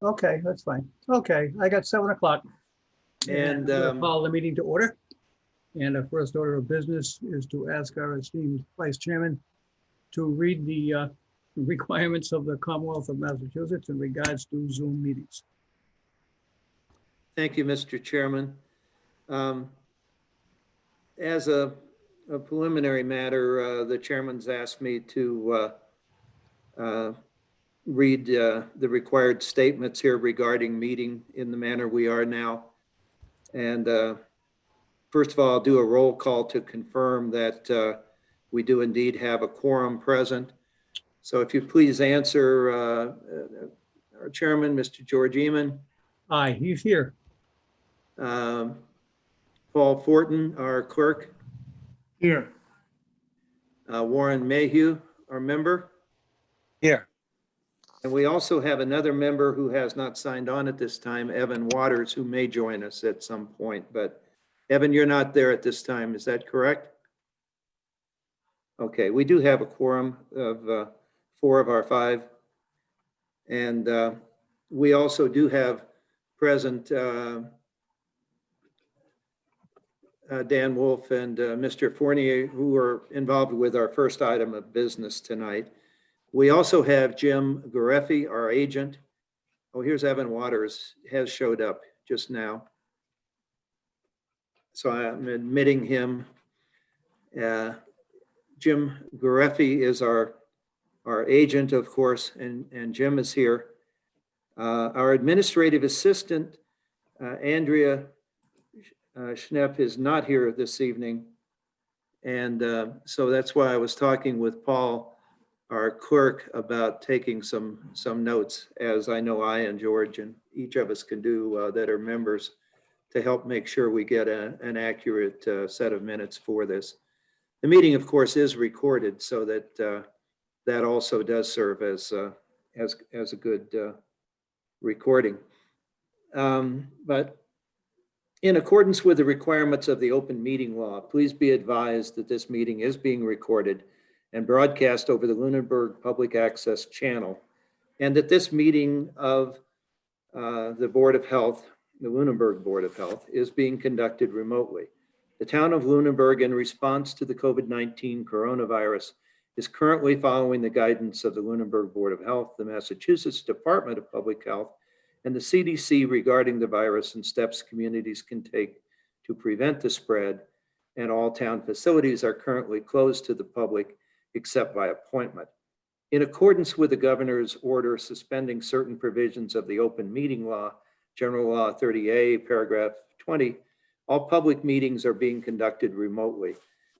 Okay, that's fine. Okay, I got 7 o'clock. And I'm gonna call the meeting to order. And the first order of business is to ask our esteemed vice chairman to read the requirements of the Commonwealth of Massachusetts in regards to Zoom meetings. thank you, Mr. Chairman. As a preliminary matter, the chairman's asked me to read the required statements here regarding meeting in the manner we are now. And first of all, I'll do a roll call to confirm that we do indeed have a quorum present. So if you please answer our chairman, Mr. George Eman. Aye, he's here. Paul Fortin, our clerk. Here. Warren Mayhew, our member. Here. And we also have another member who has not signed on at this time, Evan Waters, who may join us at some point. But Evan, you're not there at this time, is that correct? Okay, we do have a quorum of 4 of our 5. And we also do have present Dan Wolf and Mr. Fournier, who are involved with our first item of business tonight. We also have Jim Gareffi, our agent. Oh, here's Evan Waters, has showed up just now. So I'm admitting him. Jim Gareffi is our agent, of course, and Jim is here. Our administrative assistant, Andrea Schnepp, is not here this evening. And so that's why I was talking with Paul, our clerk, about taking some notes, as I know I and George and each of us can do that are members, to help make sure we get an accurate set of minutes for this. The meeting, of course, is recorded, so that that also does serve as a good recording. But in accordance with the requirements of the open meeting law, please be advised that this meeting is being recorded and broadcast over the Lunenburg Public Access Channel, and that this meeting of the Board of Health, the Lunenburg Board of Health, is being conducted remotely. The town of Lunenburg, in response to the COVID-19 coronavirus, is currently following the guidance of the Lunenburg Board of Health, the Massachusetts Department of Public Health, and the CDC regarding the virus and steps communities can take to prevent the spread. And all town facilities are currently closed to the public except by appointment. In accordance with the governor's order suspending certain provisions of the open meeting law, General Law 30A, paragraph 20, all public meetings are being conducted remotely.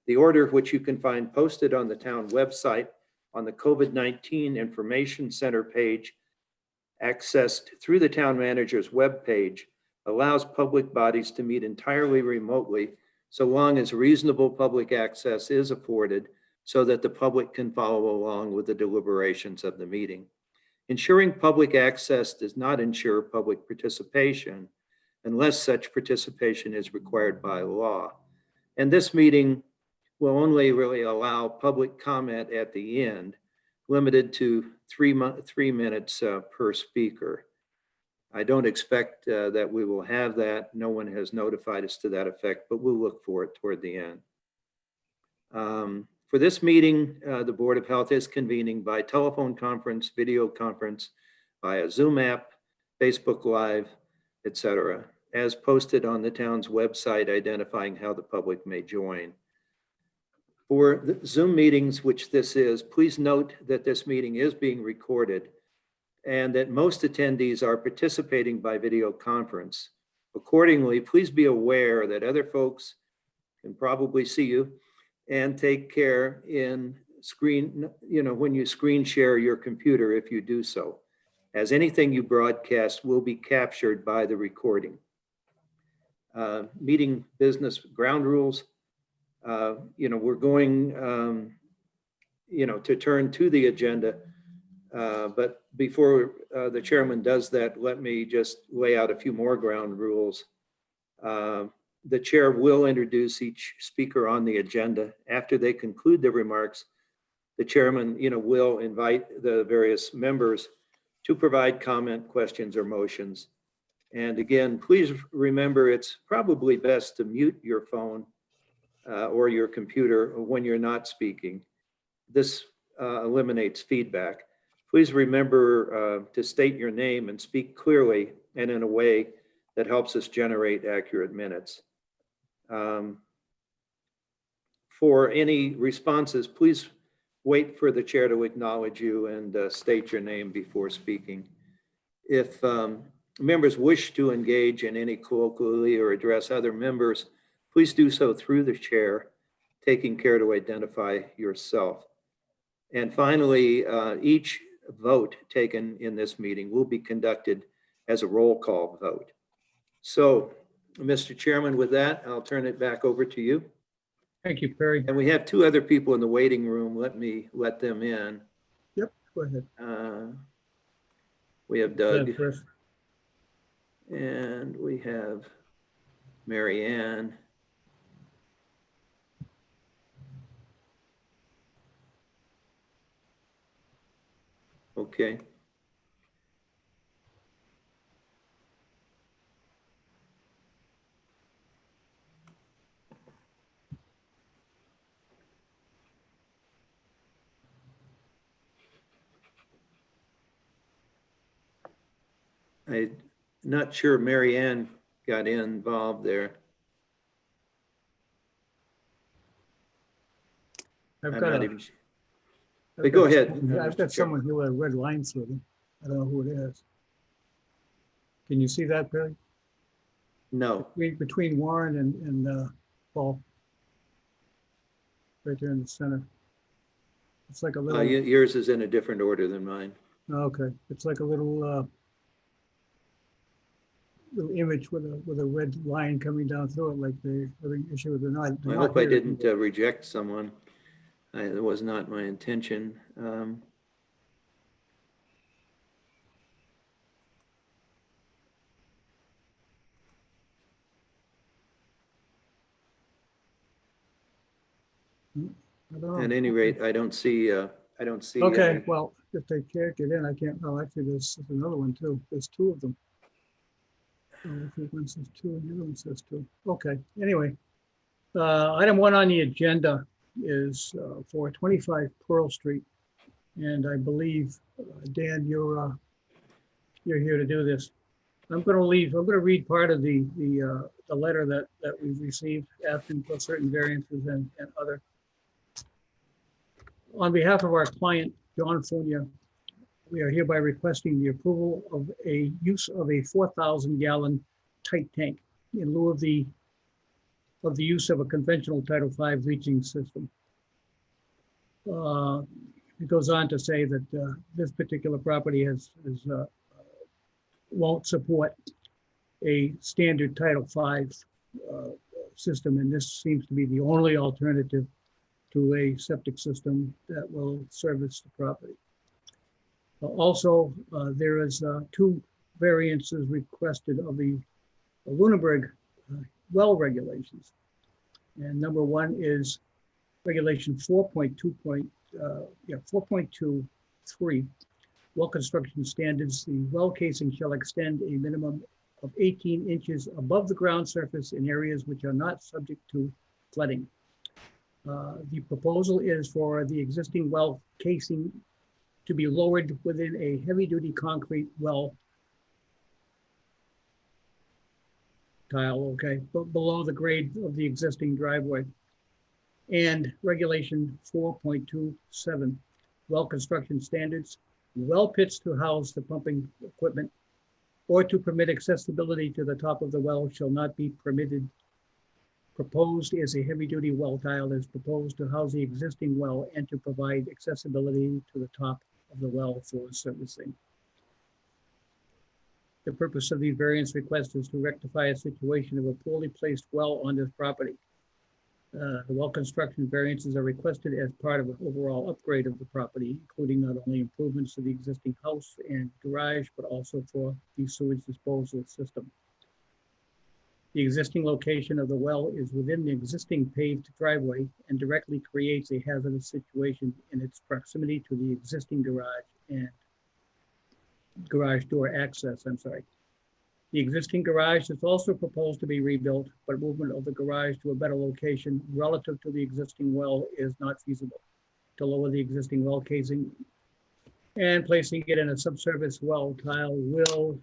The order, which you can find posted on the town website on the COVID-19 Information Center page, accessed through the town manager's webpage, allows public bodies to meet entirely remotely so long as reasonable public access is afforded so that the public can follow along with the deliberations of the meeting. Ensuring public access does not ensure public participation unless such participation is required by law. And this meeting will only really allow public comment at the end, limited to 3 minutes per speaker. I don't expect that we will have that. No one has notified us to that effect, but we'll look for it toward the end. For this meeting, the Board of Health is convening by telephone conference, video conference, via Zoom app, Facebook Live, etc., as posted on the town's website identifying how the public may join. For the Zoom meetings, which this is, please note that this meeting is being recorded and that most attendees are participating by video conference. Accordingly, please be aware that other folks can probably see you, and take care in when you screen share your computer if you do so, as anything you broadcast will be captured by the recording. Meeting business ground rules. We're going, to turn to the agenda. But before the chairman does that, let me just lay out a few more ground rules. The chair will introduce each speaker on the agenda. After they conclude their remarks, the chairman, will invite the various members to provide comment, questions, or motions. And again, please remember, it's probably best to mute your phone or your computer when you're not speaking. This eliminates feedback. Please remember to state your name and speak clearly and in a way that helps us generate accurate minutes. For any responses, please wait for the chair to acknowledge you and state your name before speaking. If members wish to engage in any colloquially or address other members, please do so through the chair, taking care to identify yourself. And finally, each vote taken in this meeting will be conducted as a roll call vote. So, Mr. Chairman, with that, I'll turn it back over to you. Thank you, Perry. And we have two other people in the waiting room. Let me let them in. Yep, go ahead. We have Doug First. and we have Mary Ann. Okay. I'm not sure Mary Ann got involved there. I've I'm got not a- even sure. I've But go got ahead, someone- I've Mr. got Chairman. someone here with a red line through them. I don't know who it is. Can you see that, Perry? No. Between Warren and Paul. Right there in the center. It's like a little, Yours is in a different order than mine. okay, it's like a little little image with a red line coming down through it, like the issue with the knot. I hope I didn't reject someone. That was not my intention. At any rate, I don't see. Okay, any. well, if they can't get in, I can't, oh, actually, there's another one too. There's two of them. Oh, I think one says two and the other one says two. Okay, anyway. Item one on the agenda is for 25 Pearl Street. And I believe, Dan, you're here to do this. I'm going to read part of the letter that we've received asking for certain variances and other. On behalf of our client, John Funia, we are hereby requesting the approval of a use of a 4,000 gallon tight tank in lieu of the use of a conventional Title V leaching system. It goes on to say that this particular property won't support a standard Title V system, and this seems to be the only alternative to a septic system that will service the property. Also, there is two variances requested of the Lunenburg well regulations. And number one is regulation 4.23, well construction standards. The well casing shall extend a minimum of 18 inches above the ground surface in areas which are not subject to flooding. The proposal is for the existing well casing to be lowered within a heavy-duty concrete well tile, okay, below the grade of the existing driveway. And regulation 4.27, well construction standards, well pits to house the pumping equipment or to permit accessibility to the top of the well shall not be permitted. Proposed is a heavy-duty well tile is proposed to house the existing well and to provide accessibility to the top of the well for servicing. The purpose of these variance requests is to rectify a situation of a poorly placed well on this property. The well construction variances are requested as part of an overall upgrade of the property, including not only improvements to the existing house and garage, but also for the sewage disposal system. The existing location of the well is within the existing paved driveway and directly creates a hazardous situation in its proximity to the existing garage and garage door access, I'm sorry. The existing garage is also proposed to be rebuilt, but movement of the garage to a better location relative to the existing well is not feasible. To lower the existing well casing and placing it in a subsurface well tile will,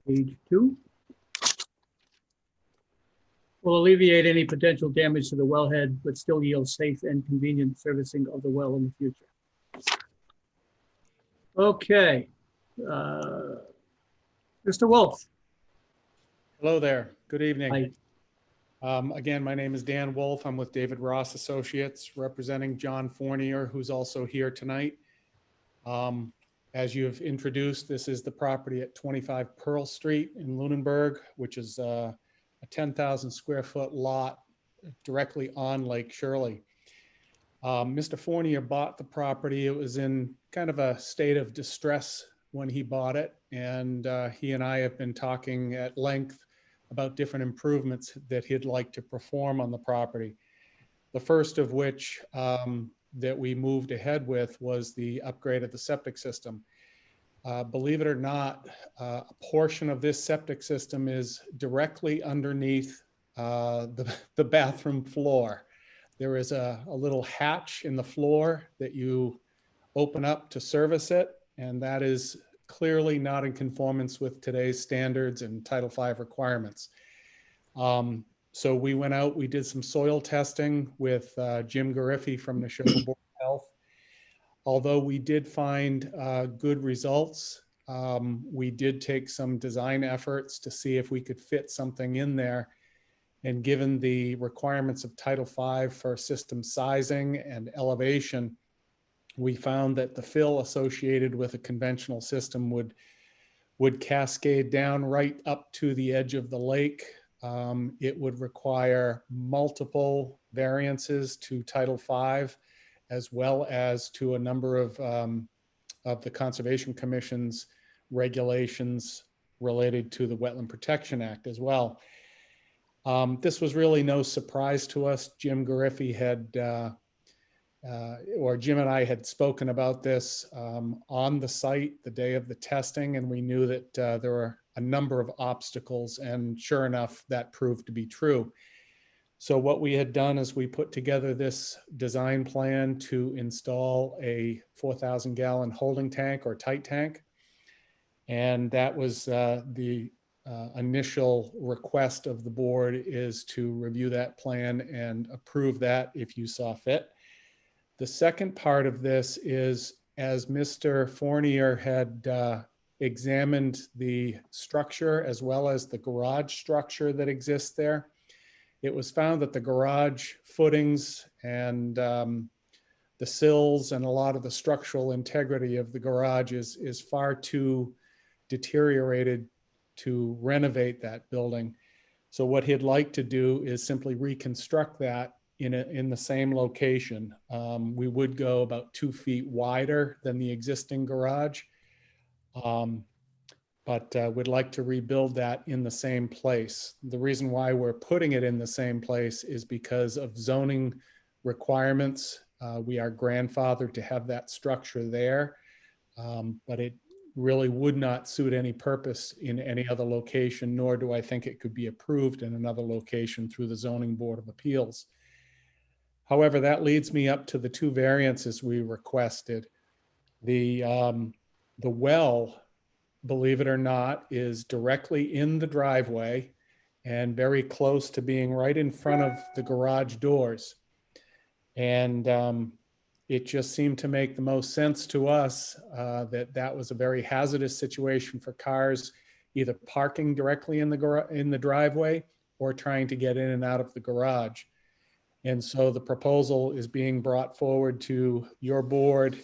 page 2, will alleviate any potential damage to the wellhead, but still yield safe and convenient servicing of the well in the future. Okay. Mr. Wolf. Hello there. Good evening. Hi. Again, my name is Dan Wolf. I'm with David Ross Associates, representing John Fournier, who's also here tonight. As you've introduced, this is the property at 25 Pearl Street in Lunenburg, which is a 10,000 square foot lot directly on Lake Shirley. Mr. Fournier bought the property. It was in kind of a state of distress when he bought it, and he and I have been talking at length about different improvements that he'd like to perform on the property. The first of which that we moved ahead with was the upgrade of the septic system. Believe it or not, a portion of this septic system is directly underneath the bathroom floor. There is a little hatch in the floor that you open up to service it, and that is clearly not in conformance with today's standards and Title V requirements. So we went out, we did some soil testing with Jim Gariffi from the Neshoba Board of Health. Although we did find good results, we did take some design efforts to see if we could fit something in there. And given the requirements of Title V for system sizing and elevation, we found that the fill associated with a conventional system would cascade down right up to the edge of the lake. It would require multiple variances to Title V, as well as to a number of the Conservation Commission's regulations related to the Wetland Protection Act as well. This was really no surprise to us. Jim Gariffi had, or Jim and I had spoken about this on the site the day of the testing, and we knew that there were a number of obstacles, and sure enough, that proved to be true. So what we had done is we put together this design plan to install a 4,000 gallon holding tank or tight tank. And that was the initial request of the board, is to review that plan and approve that if you saw fit. The second part of this is, as Mr. Fournier had examined the structure as well as the garage structure that exists there, it was found that the garage footings and the sills and a lot of the structural integrity of the garage is far too deteriorated to renovate that building. So what he'd like to do is simply reconstruct that in the same location. We would go about 2 feet wider than the existing garage, but we'd like to rebuild that in the same place. The reason why we're putting it in the same place is because of zoning requirements. We are grandfathered to have that structure there, but it really would not suit any purpose in any other location, nor do I think it could be approved in another location through the Zoning Board of Appeals. However, that leads me up to the 2 variances we requested. The well, believe it or not, is directly in the driveway and very close to being right in front of the garage doors. And it just seemed to make the most sense to us that was a very hazardous situation for cars, either parking directly in the driveway or trying to get in and out of the garage. And so the proposal is being brought forward to your board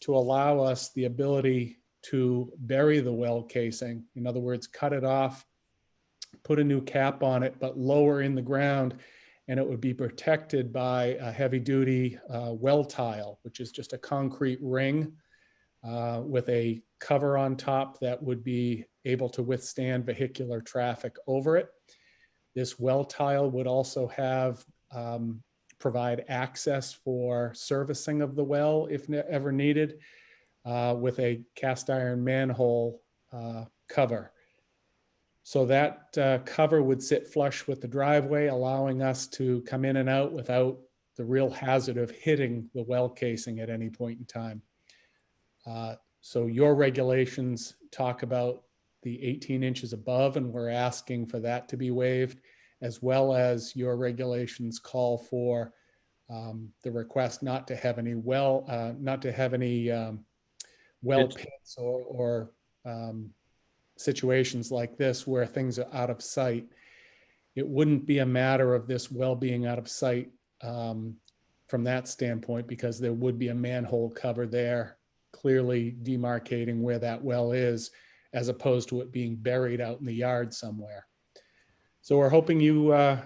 to allow us the ability to bury the well casing. In other words, cut it off, put a new cap on it, but lower in the ground, and it would be protected by a heavy-duty well tile, which is just a concrete ring with a cover on top that would be able to withstand vehicular traffic over it. This well tile would also have provide access for servicing of the well if ever needed. with a cast iron manhole cover. So that cover would sit flush with the driveway, allowing us to come in and out without the real hazard of hitting the well casing at any point in time. So your regulations talk about the 18 inches above, and we're asking for that to be waived, as well as your regulations call for the request not to have any well pits or situations like this where things are out of sight. It wouldn't be a matter of this well being out of sight from that standpoint, because there would be a manhole cover there clearly demarcating where that well is, as opposed to it being buried out in the yard somewhere. So we're hoping you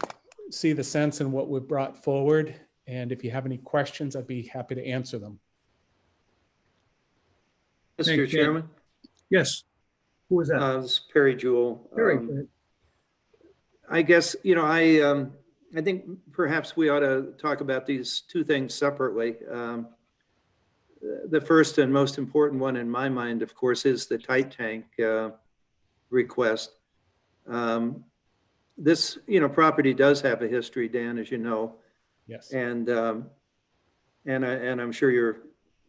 see the sense in what we've brought forward. And if you have any questions, I'd be happy to answer them. Mr. Thanks, Dan. Chairman, Yes. Who is that? this is Perry Jewell. Very good. I guess, I think perhaps we ought to talk about these two things separately. The first and most important one in my mind, of course, is the tight tank request. This, property does have a history, Dan, as you know. Yes. And I'm sure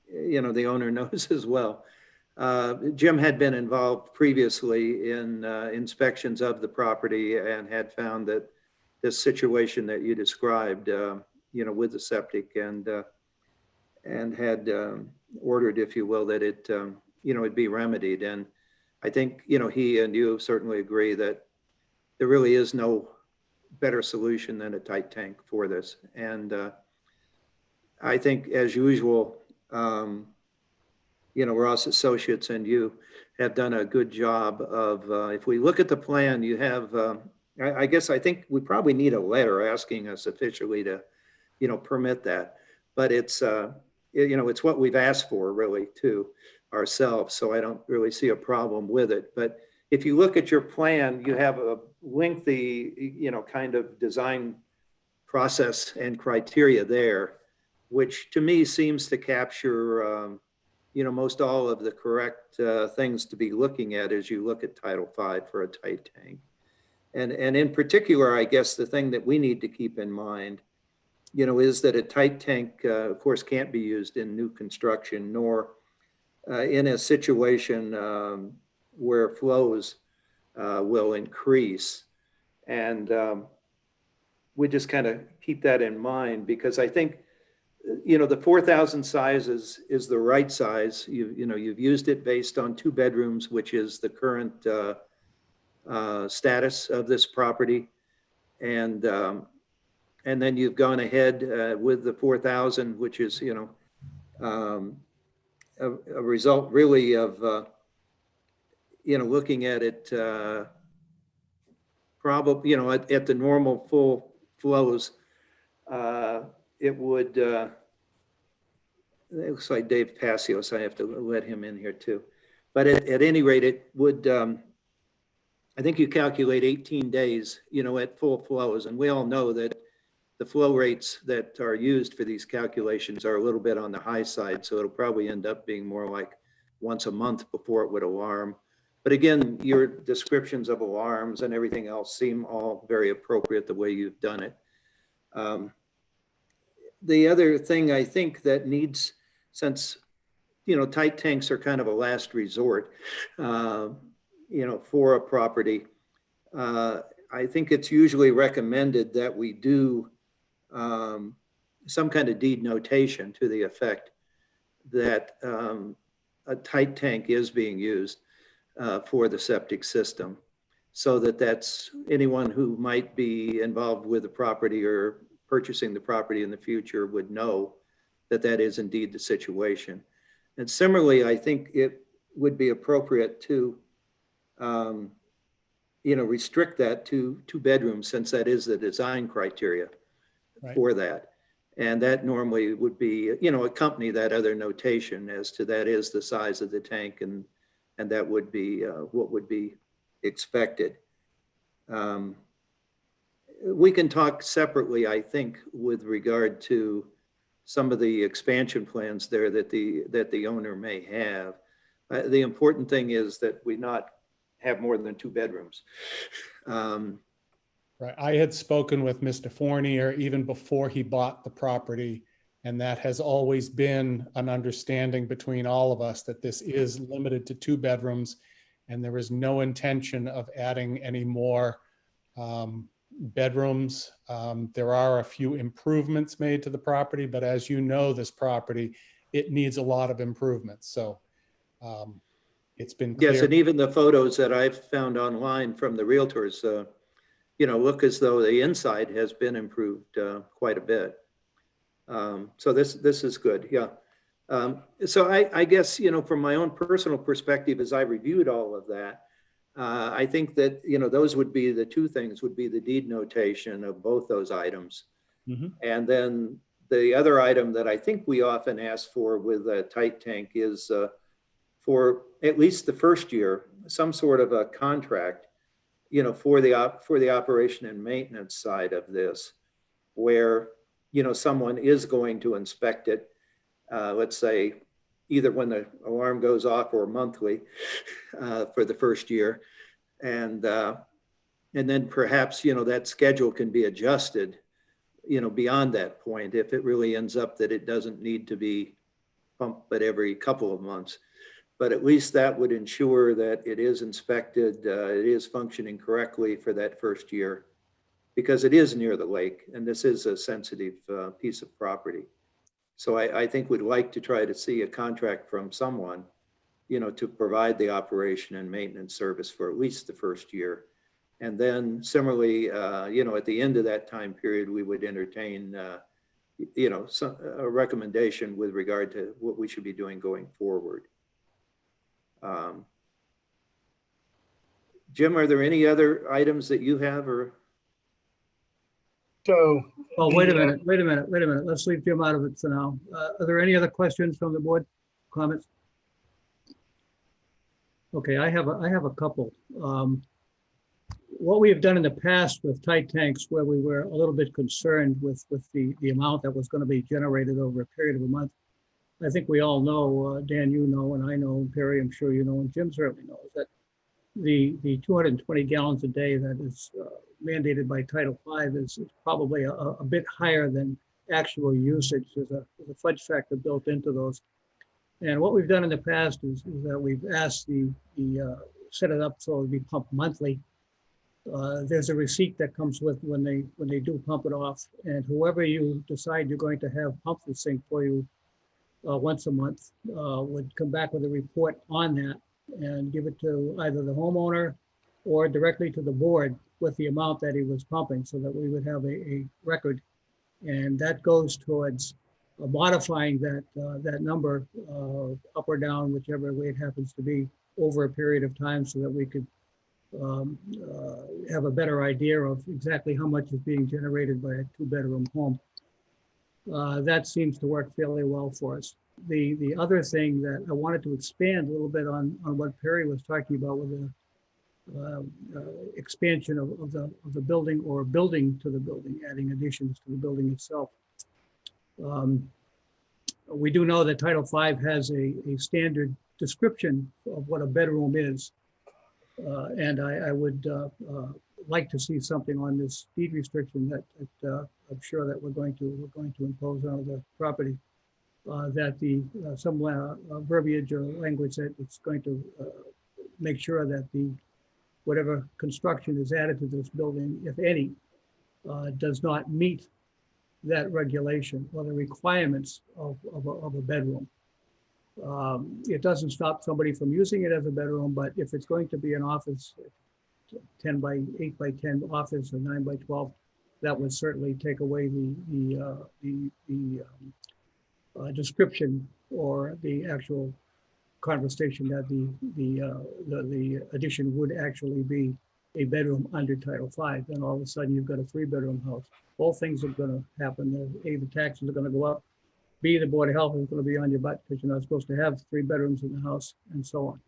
the owner knows as well. Jim had been involved previously in inspections of the property and had found that this situation that you described, with the septic and had ordered, if you will, that it, it'd be remedied. And I think, he and you certainly agree that there really is no better solution than a tight tank for this. And I think, as usual, Ross Associates and you have done a good job of, if we look at the plan, you have, I think we probably need a letter asking us officially to, permit that. But it's, it's what we've asked for really to ourselves. So I don't really see a problem with it. But if you look at your plan, you have a lengthy, kind of design process and criteria there, which to me seems to capture, most all of the correct things to be looking at as you look at Title V for a tight tank. And in particular, I guess the thing that we need to keep in mind, is that a tight tank, of course, can't be used in new construction, nor in a situation where flows will increase. And we just kind of keep that in mind, because I think, the 4,000 size is the right size. You've used it based on 2 bedrooms, which is the current status of this property. And then you've gone ahead with the 4,000, which is, a result really of, looking at it probably, at the normal full flows. It would, it looks like Dave Passios, I have to let him in here too. But at any rate, it would, I think you calculate 18 days, at full flows. And we all know that the flow rates that are used for these calculations are a little bit on the high side. So it'll probably end up being more like once a month before it would alarm. But again, your descriptions of alarms and everything else seem all very appropriate the way you've done it. The other thing I think that needs, since, tight tanks are kind of a last resort, for a property, I think it's usually recommended that we do some kind of deed notation to the effect that a tight tank is being used for the septic system, so that that's anyone who might be involved with the property or purchasing the property in the future would know that that is indeed the situation. And similarly, I think it would be appropriate to, restrict that to 2 bedrooms, since that is the design criteria for that. And that normally would be, accompany that other notation as to that is the size of the tank, and that would be what would be expected. We can talk separately, I think, with regard to some of the expansion plans there that the owner may have. The important thing is that we not have more than 2 bedrooms. Right. I had spoken with Mr. Fournier even before he bought the property, and that has always been an understanding between all of us that this is limited to 2 bedrooms, and there is no intention of adding any more bedrooms. There are a few improvements made to the property, but as you know, this property, it needs a lot of improvements. So it's been clear. Yes, and even the photos that I've found online from the realtors, look as though the inside has been improved quite a bit. So this is good, yeah. So I guess, from my own personal perspective, as I reviewed all of that, I think that, those would be the 2 things, would be the deed notation of both those items. Mm-hmm. And then the other item that I think we often ask for with a tight tank is for at least the first year, some sort of a contract, for the operation and maintenance side of this, where, someone is going to inspect it, let's say, either when the alarm goes off or monthly for the first year. And then perhaps, that schedule can be adjusted, beyond that point, if it really ends up that it doesn't need to be pumped but every couple of months. But at least that would ensure that it is inspected, it is functioning correctly for that first year, because it is near the lake and this is a sensitive piece of property. So I think we'd like to try to see a contract from someone, to provide the operation and maintenance service for at least the first year. And then similarly, at the end of that time period, we would entertain, a recommendation with regard to what we should be doing going forward. Jim, are there any other items that you have, or? So. Oh, wait a minute. Let's leave Jim out of it for now. Are there any other questions from the board? Comments? Okay, I have a couple. What we have done in the past with tight tanks, where we were a little bit concerned with the amount that was going to be generated over a period of a month. I think we all know, Dan, you know, and I know, Perry, I'm sure you know, and Jim certainly knows that the 220 gallons a day that is mandated by Title V is probably a bit higher than actual usage. There's a fudge factor built into those. And what we've done in the past is that we've asked the set it up so it'll be pumped monthly. There's a receipt that comes with when they do pump it off, and whoever you decide you're going to have pump this thing for you once a month would come back with a report on that and give it to either the homeowner or directly to the board with the amount that he was pumping, so that we would have a record. And that goes towards modifying that number up or down, whichever way it happens to be, over a period of time, so that we could have a better idea of exactly how much is being generated by a 2-bedroom home. That seems to work fairly well for us. The other thing that I wanted to expand a little bit on what Perry was talking about with the expansion of the building, or building to the building, adding additions to the building itself. We do know that Title V has a standard description of what a bedroom is. And I would like to see something on this deed restriction that I'm sure that we're going to impose on the property. That some verbiage or language that it's going to make sure that whatever construction is added to this building, if any, does not meet that regulation or the requirements of a bedroom. It doesn't stop somebody from using it as a bedroom, but if it's going to be an office, 10 by 8 by 10 office or 9 by 12, that would certainly take away the description or the actual conversation that the addition would actually be a bedroom under Title V. Then all of a sudden you've got a 3-bedroom house. Both things are going to happen. A, the taxes are going to go up. B, the Board of Health is going to be on your butt because you're not supposed to have 3 bedrooms in the house, and so on.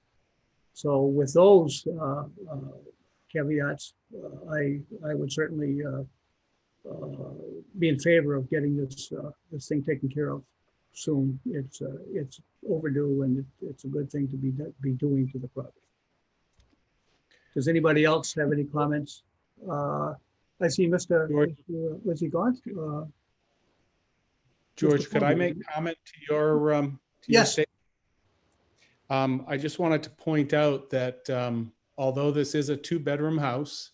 So with those caveats, I would certainly be in favor of getting this thing taken care of soon. It's overdue, and it's a good thing to be doing to the property. Does anybody else have any comments? I see Mr. George. Was he gone? George, Mr. could I Foreman. make comment to your Yes. statement? I just wanted to point out that although this is a 2-bedroom house,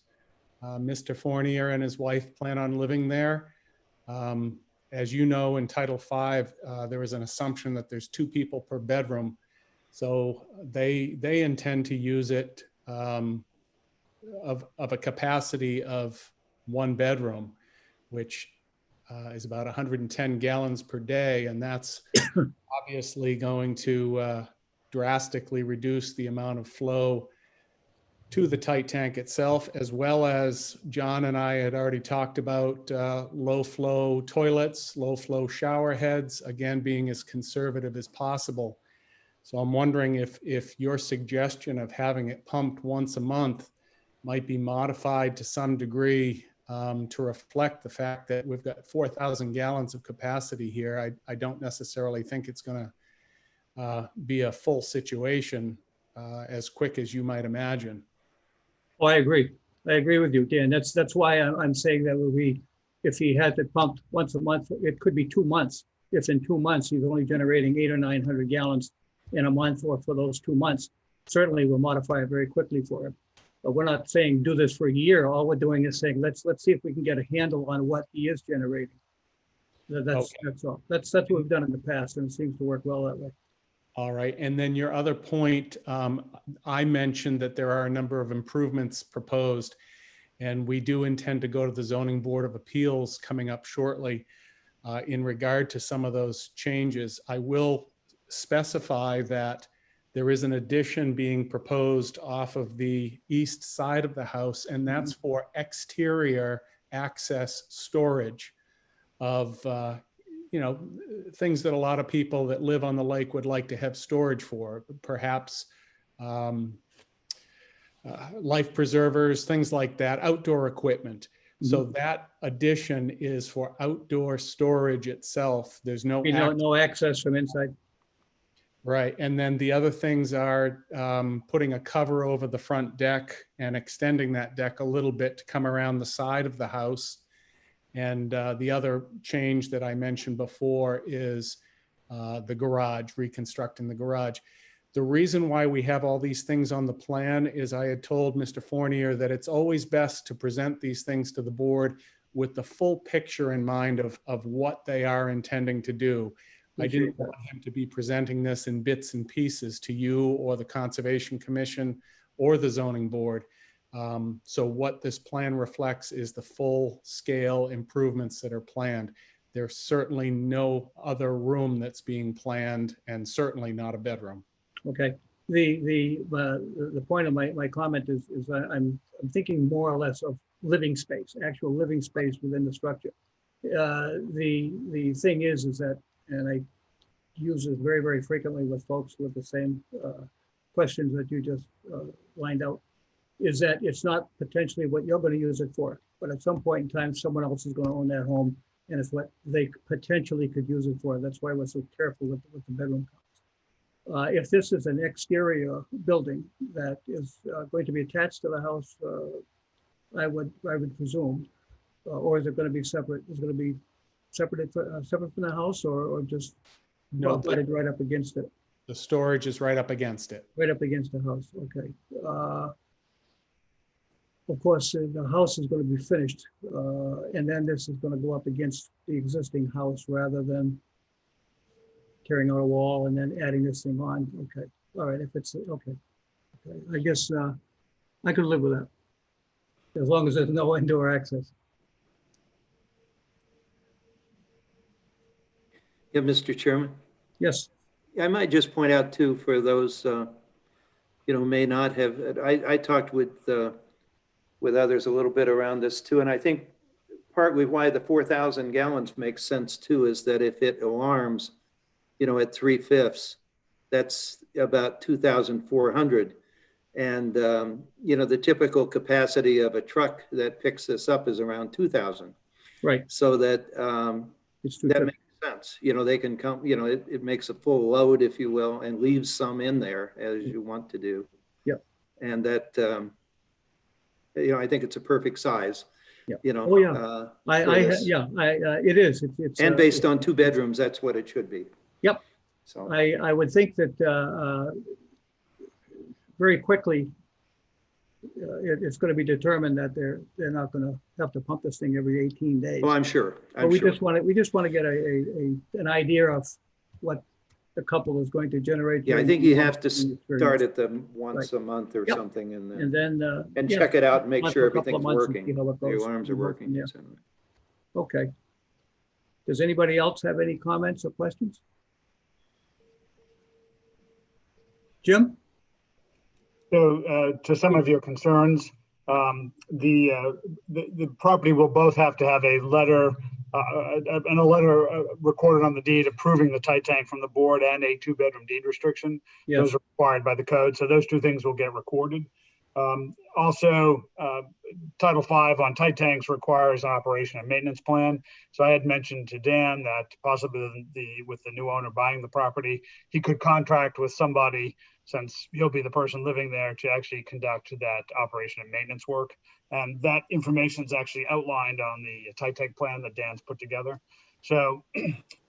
Mr. Fournier and his wife plan on living there. As you know, in Title V, there is an assumption that there's 2 people per bedroom. So they intend to use it of a capacity of 1 bedroom, which is about 110 gallons per day. And that's obviously going to drastically reduce the amount of flow to the tight tank itself, as well as John and I had already talked about low flow toilets, low flow shower heads, again, being as conservative as possible. So I'm wondering if your suggestion of having it pumped once a month might be modified to some degree to reflect the fact that we've got 4,000 gallons of capacity here. I don't necessarily think it's going to be a full situation as quick as you might imagine. Oh, I agree. I agree with you, Dan. That's why I'm saying that if he has it pumped once a month, it could be 2 months. If in 2 months he's only generating 800 or 900 gallons in a month, or for those 2 months, certainly we'll modify it very quickly for him. But we're not saying do this for a year. All we're doing is saying let's see if we can get a handle on what he is generating. That's all. That's what we've done in the past, and it seems to work well that way. All right. And then your other point, I mentioned that there are a number of improvements proposed, and we do intend to go to the Zoning Board of Appeals coming up shortly in regard to some of those changes. I will specify that there is an addition being proposed off of the east side of the house, and that's for exterior access storage of things that a lot of people that live on the lake would like to have storage for, perhaps life preservers, things like that, outdoor equipment. So that addition is for outdoor storage itself. There's no access from inside. Right. And then the other things are putting a cover over the front deck and extending that deck a little bit to come around the side of the house. And the other change that I mentioned before is the garage, reconstructing the garage. The reason why we have all these things on the plan is I had told Mr. Fournier that it's always best to present these things to the board with the full picture in mind of what they are intending to do. I didn't want him to be presenting this in bits and pieces to you or the Conservation Commission or the Zoning Board. So what this plan reflects is the full scale improvements that are planned. There's certainly no other room that's being planned, and certainly not a bedroom. Okay. The point of my comment is I'm thinking more or less of living space, actual living space within the structure. The thing is that, and I use it very, very frequently with folks with the same questions that you just lined out, is that it's not potentially what you're going to use it for, but at some point in time, someone else is going to own that home, and it's what they potentially could use it for. That's why we're so careful with the bedroom counts. If this is an exterior building that is going to be attached to the house, I would presume, or is it going to be separate? Is it going to be separate from the house, or just right up against it? The storage is right up against it. Right up against the house. Okay. Of course, the house is going to be finished, and then this is going to go up against the existing house rather than tearing out a wall and then adding this thing on. Okay. All right. If it's okay. I guess I could live with that, as long as there's no indoor access. Yeah, Mr. Chairman. Yes. I might just point out too, for those may not have. I talked with others a little bit around this too, and I think partly why the 4,000 gallons makes sense too is that if it alarms, at 3/5, that's about 2,400, and the typical capacity of a truck that picks this up is around 2,000. Right, so that it's too that typical. makes sense. You know, they can come, you know, it makes a full load, if you will, and leaves some in there as you want to do. Yep. And that, you know, I think it's a perfect size, Yeah. you know. Oh, yeah. for this. Yeah, it is. It's. And based on 2 bedrooms, that's what it should be. Yep. So, I would think that very quickly, it's going to be determined that they're not going to have to pump this thing every 18 days. oh, I'm sure, But I'm we sure. just want to get an idea of what the couple is going to generate. Yeah, I during think the you month have to of the start experience. at them once a month or Yep. something and And then. Yeah, check it out and make month sure for a couple of everything's months and see working. how it The goes. alarms are We'll go from working. there. et cetera. Okay. Does anybody else have any comments or questions? Jim? So to some of your concerns, the property will both have to have a letter and a letter recorded on the deed approving the tight tank from the board and a 2-bedroom deed restriction. Yes. Those are required by the code. So those two things will get recorded. Also, Title V on tight tanks requires an operation and maintenance plan. So I had mentioned to Dan that possibly with the new owner buying the property, he could contract with somebody, since he'll be the person living there, to actually conduct that operation and maintenance work. And that information is actually outlined on the tight tank plan that Dan's put together. So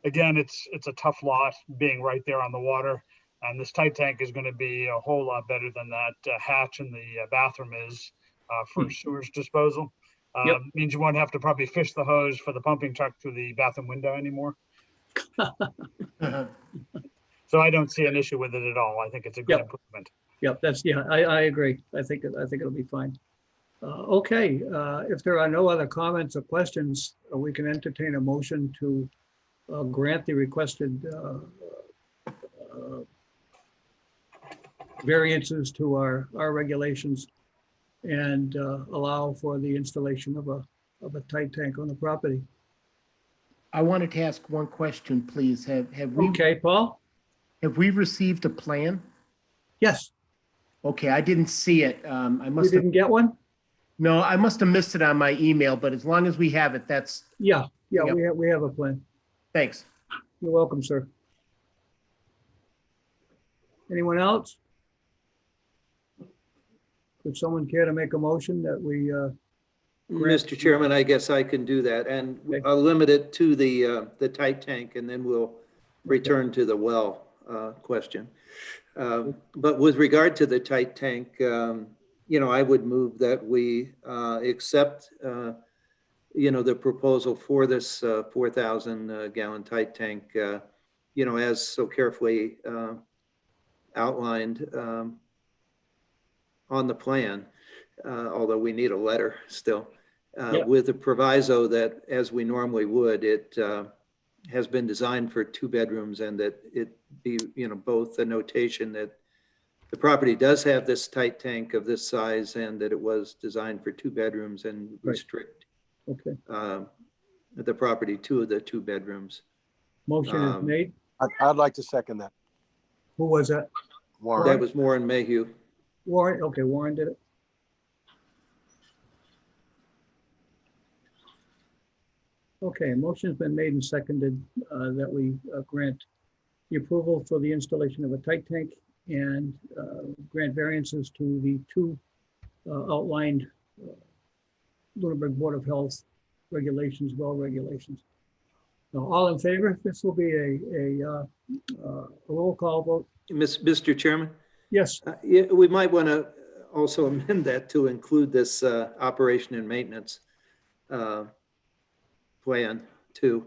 again, it's a tough lot being right there on the water. And this tight tank is going to be a whole lot better than that hatch in the bathroom is for sewage disposal. Yep. Means you won't have to probably fish the hose for the pumping truck through the bathroom window anymore. So I don't see an issue with it at all. I think it's a good Yep. improvement. Yep, I agree. I think it'll be fine. Okay, if there are no other comments or questions, we can entertain a motion to grant the requested variances to our regulations and allow for the installation of a tight tank on the property. I wanted to ask one question, please. Have we Okay, Paul? received a plan? Yes, Okay, I didn't see it. I you must have, didn't get one? no, I must have missed it on my email, but as long as we have it, that's, Yeah, Yep. we have a plan. thanks. You're welcome, sir. Anyone else? Would someone care to make a motion that we, Mr. Chairman, I guess I can do that, and Okay. I'll limit it to the tight tank, and then we'll return to the well question. But with regard to the tight tank, you know, I would move that we accept, you know, the proposal for this 4,000 gallon tight tank, you know, as so carefully outlined on the plan, although we need a letter still, Yep. with the proviso that, as we normally would, it has been designed for 2 bedrooms, and that it be, you know, both the notation that the property does have this tight tank of this size and that it was designed for 2 bedrooms, and Right. restrict okay, the property to the 2 bedrooms. motion is made. I'd like to second that. Who was that? Warren. That was Warren Mayhew. Warren, okay, Warren did it. Okay, motion's been made and seconded that we grant the approval for the installation of a tight tank and grant variances to the 2 outlined Lunenburg Board of Health regulations, well regulations. Now, all in favor? This will be a roll call vote. Mr. Chairman, Yes, yeah, we might want to also amend that to include this operation and maintenance plan too.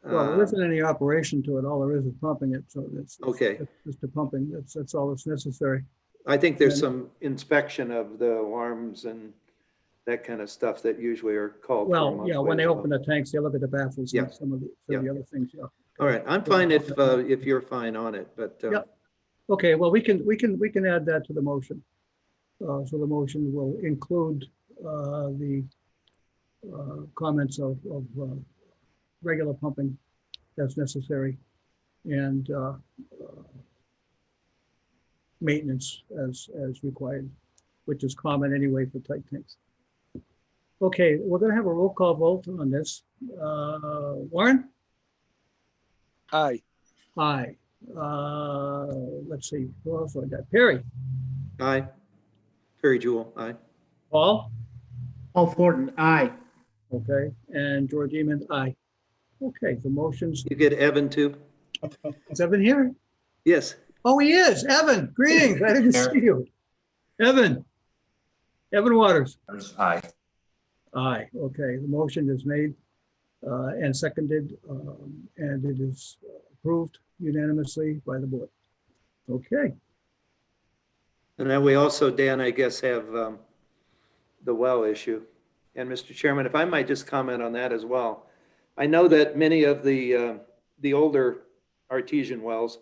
well, there isn't any operation to it. All there is pumping it, so it's Okay. it's just the pumping. That's all that's necessary. I think there's some inspection of the alarms and that kind of stuff that usually are called for. Well, yeah, when they monthly as well. open the tanks, they look at the bathrooms Yeah. and some of the Yeah. other things, yeah. All right, I'm fine if you're fine on it, but Yep. Okay, well, we can add that to the motion. So the motion will include the comments of regular pumping that's necessary and maintenance as required, which is common anyway for tight tanks. Okay, we're gonna have a roll call vote on this. Warren? Aye. Aye. Let's see, who else I got? Perry? Aye. Perry Jewell, aye. Paul? Paul Thornton, aye. Okay, and George Eamon, aye. Okay, the motions, You get Evan too? is Evan here? Yes. Oh, he is. Evan, greetings. I didn't see you. Evan. Evan Waters. Aye. Aye. Okay, the motion is made and seconded, and it is approved unanimously by the board. Okay, And then we also, Dan, I guess, have the well issue. And Mr. Chairman, if I might just comment on that as well. I know that many of the older artesian wells,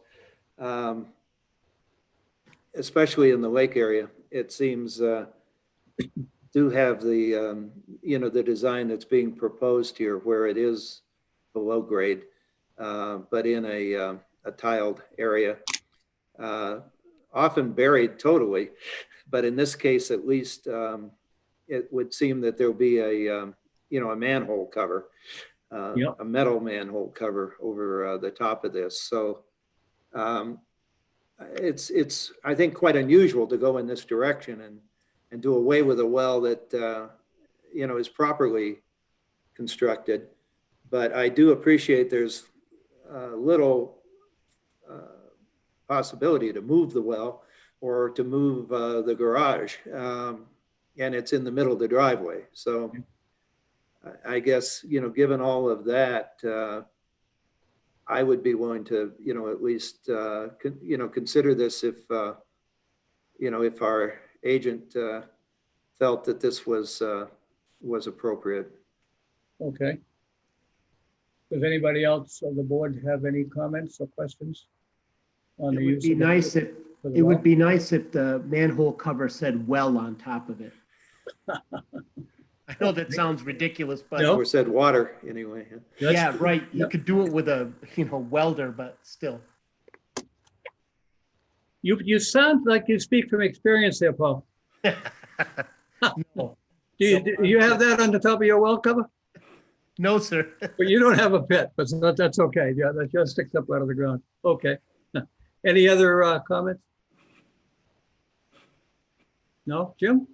especially in the lake area, it seems do have the, the design that's being proposed here where it is below grade, but in a tiled area, often buried totally. But in this case, at least, it would seem that there'll be a manhole cover, Yep. a metal manhole cover over the top of this. So it's I think quite unusual to go in this direction and do away with a well that is properly constructed. But I do appreciate there's little possibility to move the well or to move the garage, and it's in the middle of the driveway. So I guess, given all of that, I would be willing to, at least, consider this if our agent felt that this was appropriate. okay. Does anybody else on the board have any comments or questions on It the would use be of the- nice if, for the it well? would be nice if the manhole cover said well on top of it. I know that sounds ridiculous, but No. Or said water, anyway. That's- yeah, right. You Yep. could do it with a, welder, but still. You sound like you speak from experience there, Paul. No, Do you have that on the top of your well cover? no, sir. Well, you don't have a pit, but that's okay. Yeah, that just sticks up out of the ground. Okay. Any other comments? No, Jim?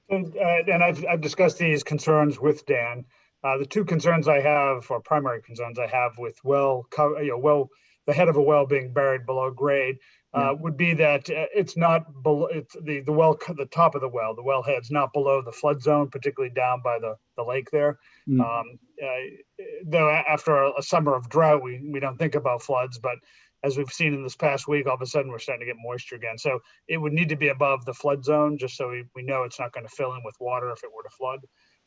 And I've discussed these concerns with Dan. The two concerns I have, or primary concerns I have with the head of a well being buried below grade, would be that it's not below, it's the well, the top of the wellhead's not below the flood zone, particularly down by the lake there. Though after a summer of drought, we don't think about floods, but as we've seen in this past week, all of a sudden we're starting to get moisture again. So it would need to be above the flood zone, just so we know it's not going to fill in with water if it were to flood.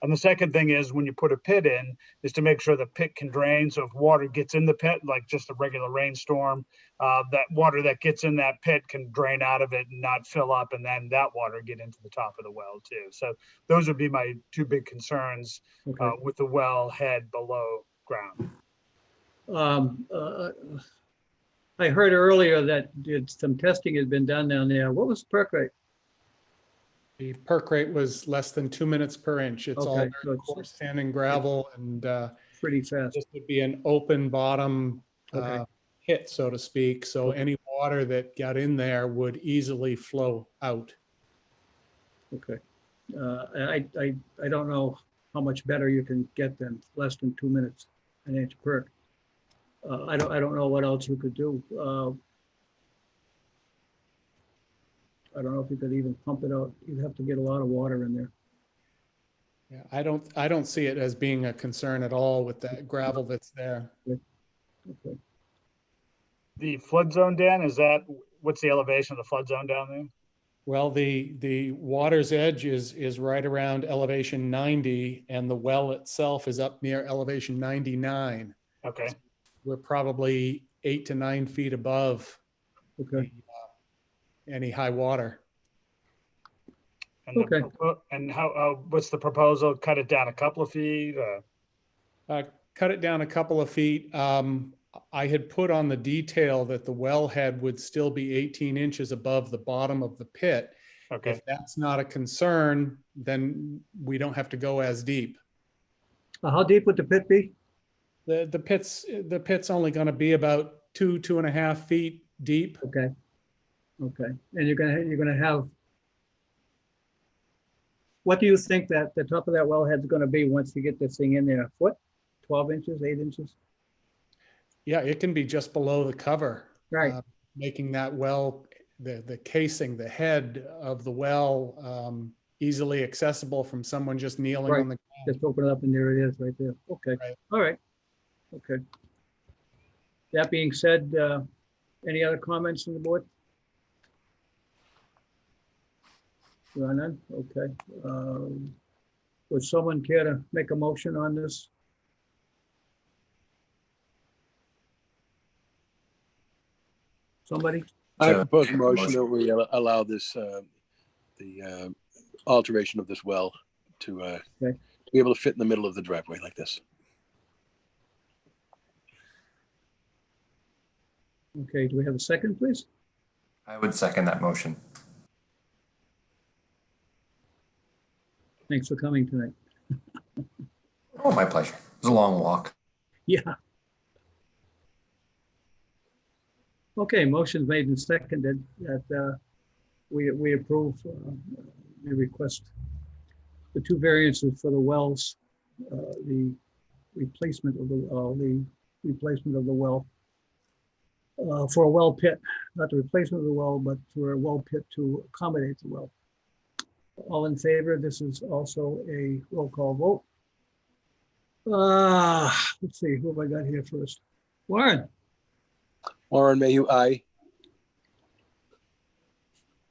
And the second thing is when you put a pit in, is to make sure the pit can drain. So if water gets in the pit, like just a regular rainstorm, that water that gets in that pit can drain out of it and not fill up, and then that water get into the top of the well too. So those would be my two big concerns Okay. with the well head below ground. I heard earlier that some testing had been done down there. What was the perk rate? The perk rate was less than 2 minutes per inch. It's all Okay, very so it's- coarse sand and gravel, and Pretty fast. this would be an open bottom Okay. pit, so to speak. So any water that got in there would easily flow out. Okay. I don't know how much better you can get than less than 2 minutes an inch perk. I don't know what else you could do. I don't know if you could even pump it out. You'd have to get a lot of water in there. Yeah, I don't see it as being a concern at all with that gravel that's there. Okay. The flood zone, Dan, what's the elevation of the flood zone down there? Well, the water's edge is right around elevation 90, and the well itself is up near elevation 99. Okay. We're probably 8 to 9 feet above Okay. any high water. And Okay. and what's the proposal? Cut it down a couple of feet? Cut it down a couple of feet. I had put on the detail that the wellhead would still be 18 inches above the bottom of the pit. Okay, If that's not a concern, then we don't have to go as deep. How deep would the pit be? The pit's only going to be about 2.5 feet deep. Okay. Okay. And you're gonna have, what do you think that the top of that wellhead's gonna be once you get this thing in there? A foot, 12 inches, 8 inches? Yeah, it can be just below the cover. Right. Making that well, the casing, the head of the well, easily accessible from someone just kneeling Right. on the ground. Just open it up and there it is right there. Okay. Right. All right. Okay. That being said, any other comments from the board? There are none? Okay. Would someone care to make a motion on this? Somebody? I So, propose a make a motion motion. that we allow this, the alteration of this well to Okay. be able to fit in the middle of the driveway like this. Okay, do we have a second, please? I would second that motion. Thanks for coming tonight. Oh, my pleasure. It was a long walk. Yeah. Okay, motion's made and seconded that we approve the request. The two variances for the wells, the replacement of the replacement of the well for a well pit, not the replacement of the well, but for a well pit to accommodate the well. All in favor? This is also a roll call vote. Let's see, who have I got here first? Warren, Warren Mayhew, aye.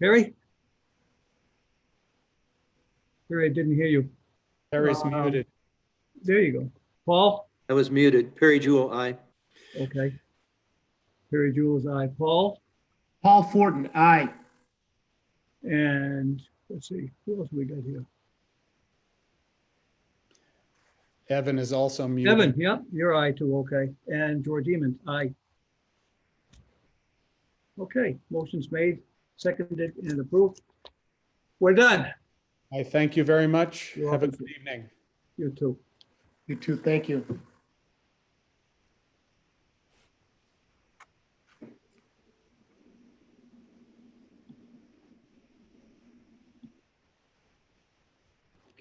Harry? Harry, I didn't hear you. Harry's muted. There you go. Paul? I was muted. Perry Jewell, aye. Okay. Harry Jules, aye. Paul? Paul Fortin, aye. And let's see, who else we got here? Evan is also muted. Evan, yep, you're aye too, okay. And George Eamon, aye. Okay, motion's made, seconded, and approved. We're done. I thank you very much. You're Have a welcome. good evening. You too. You too, thank you.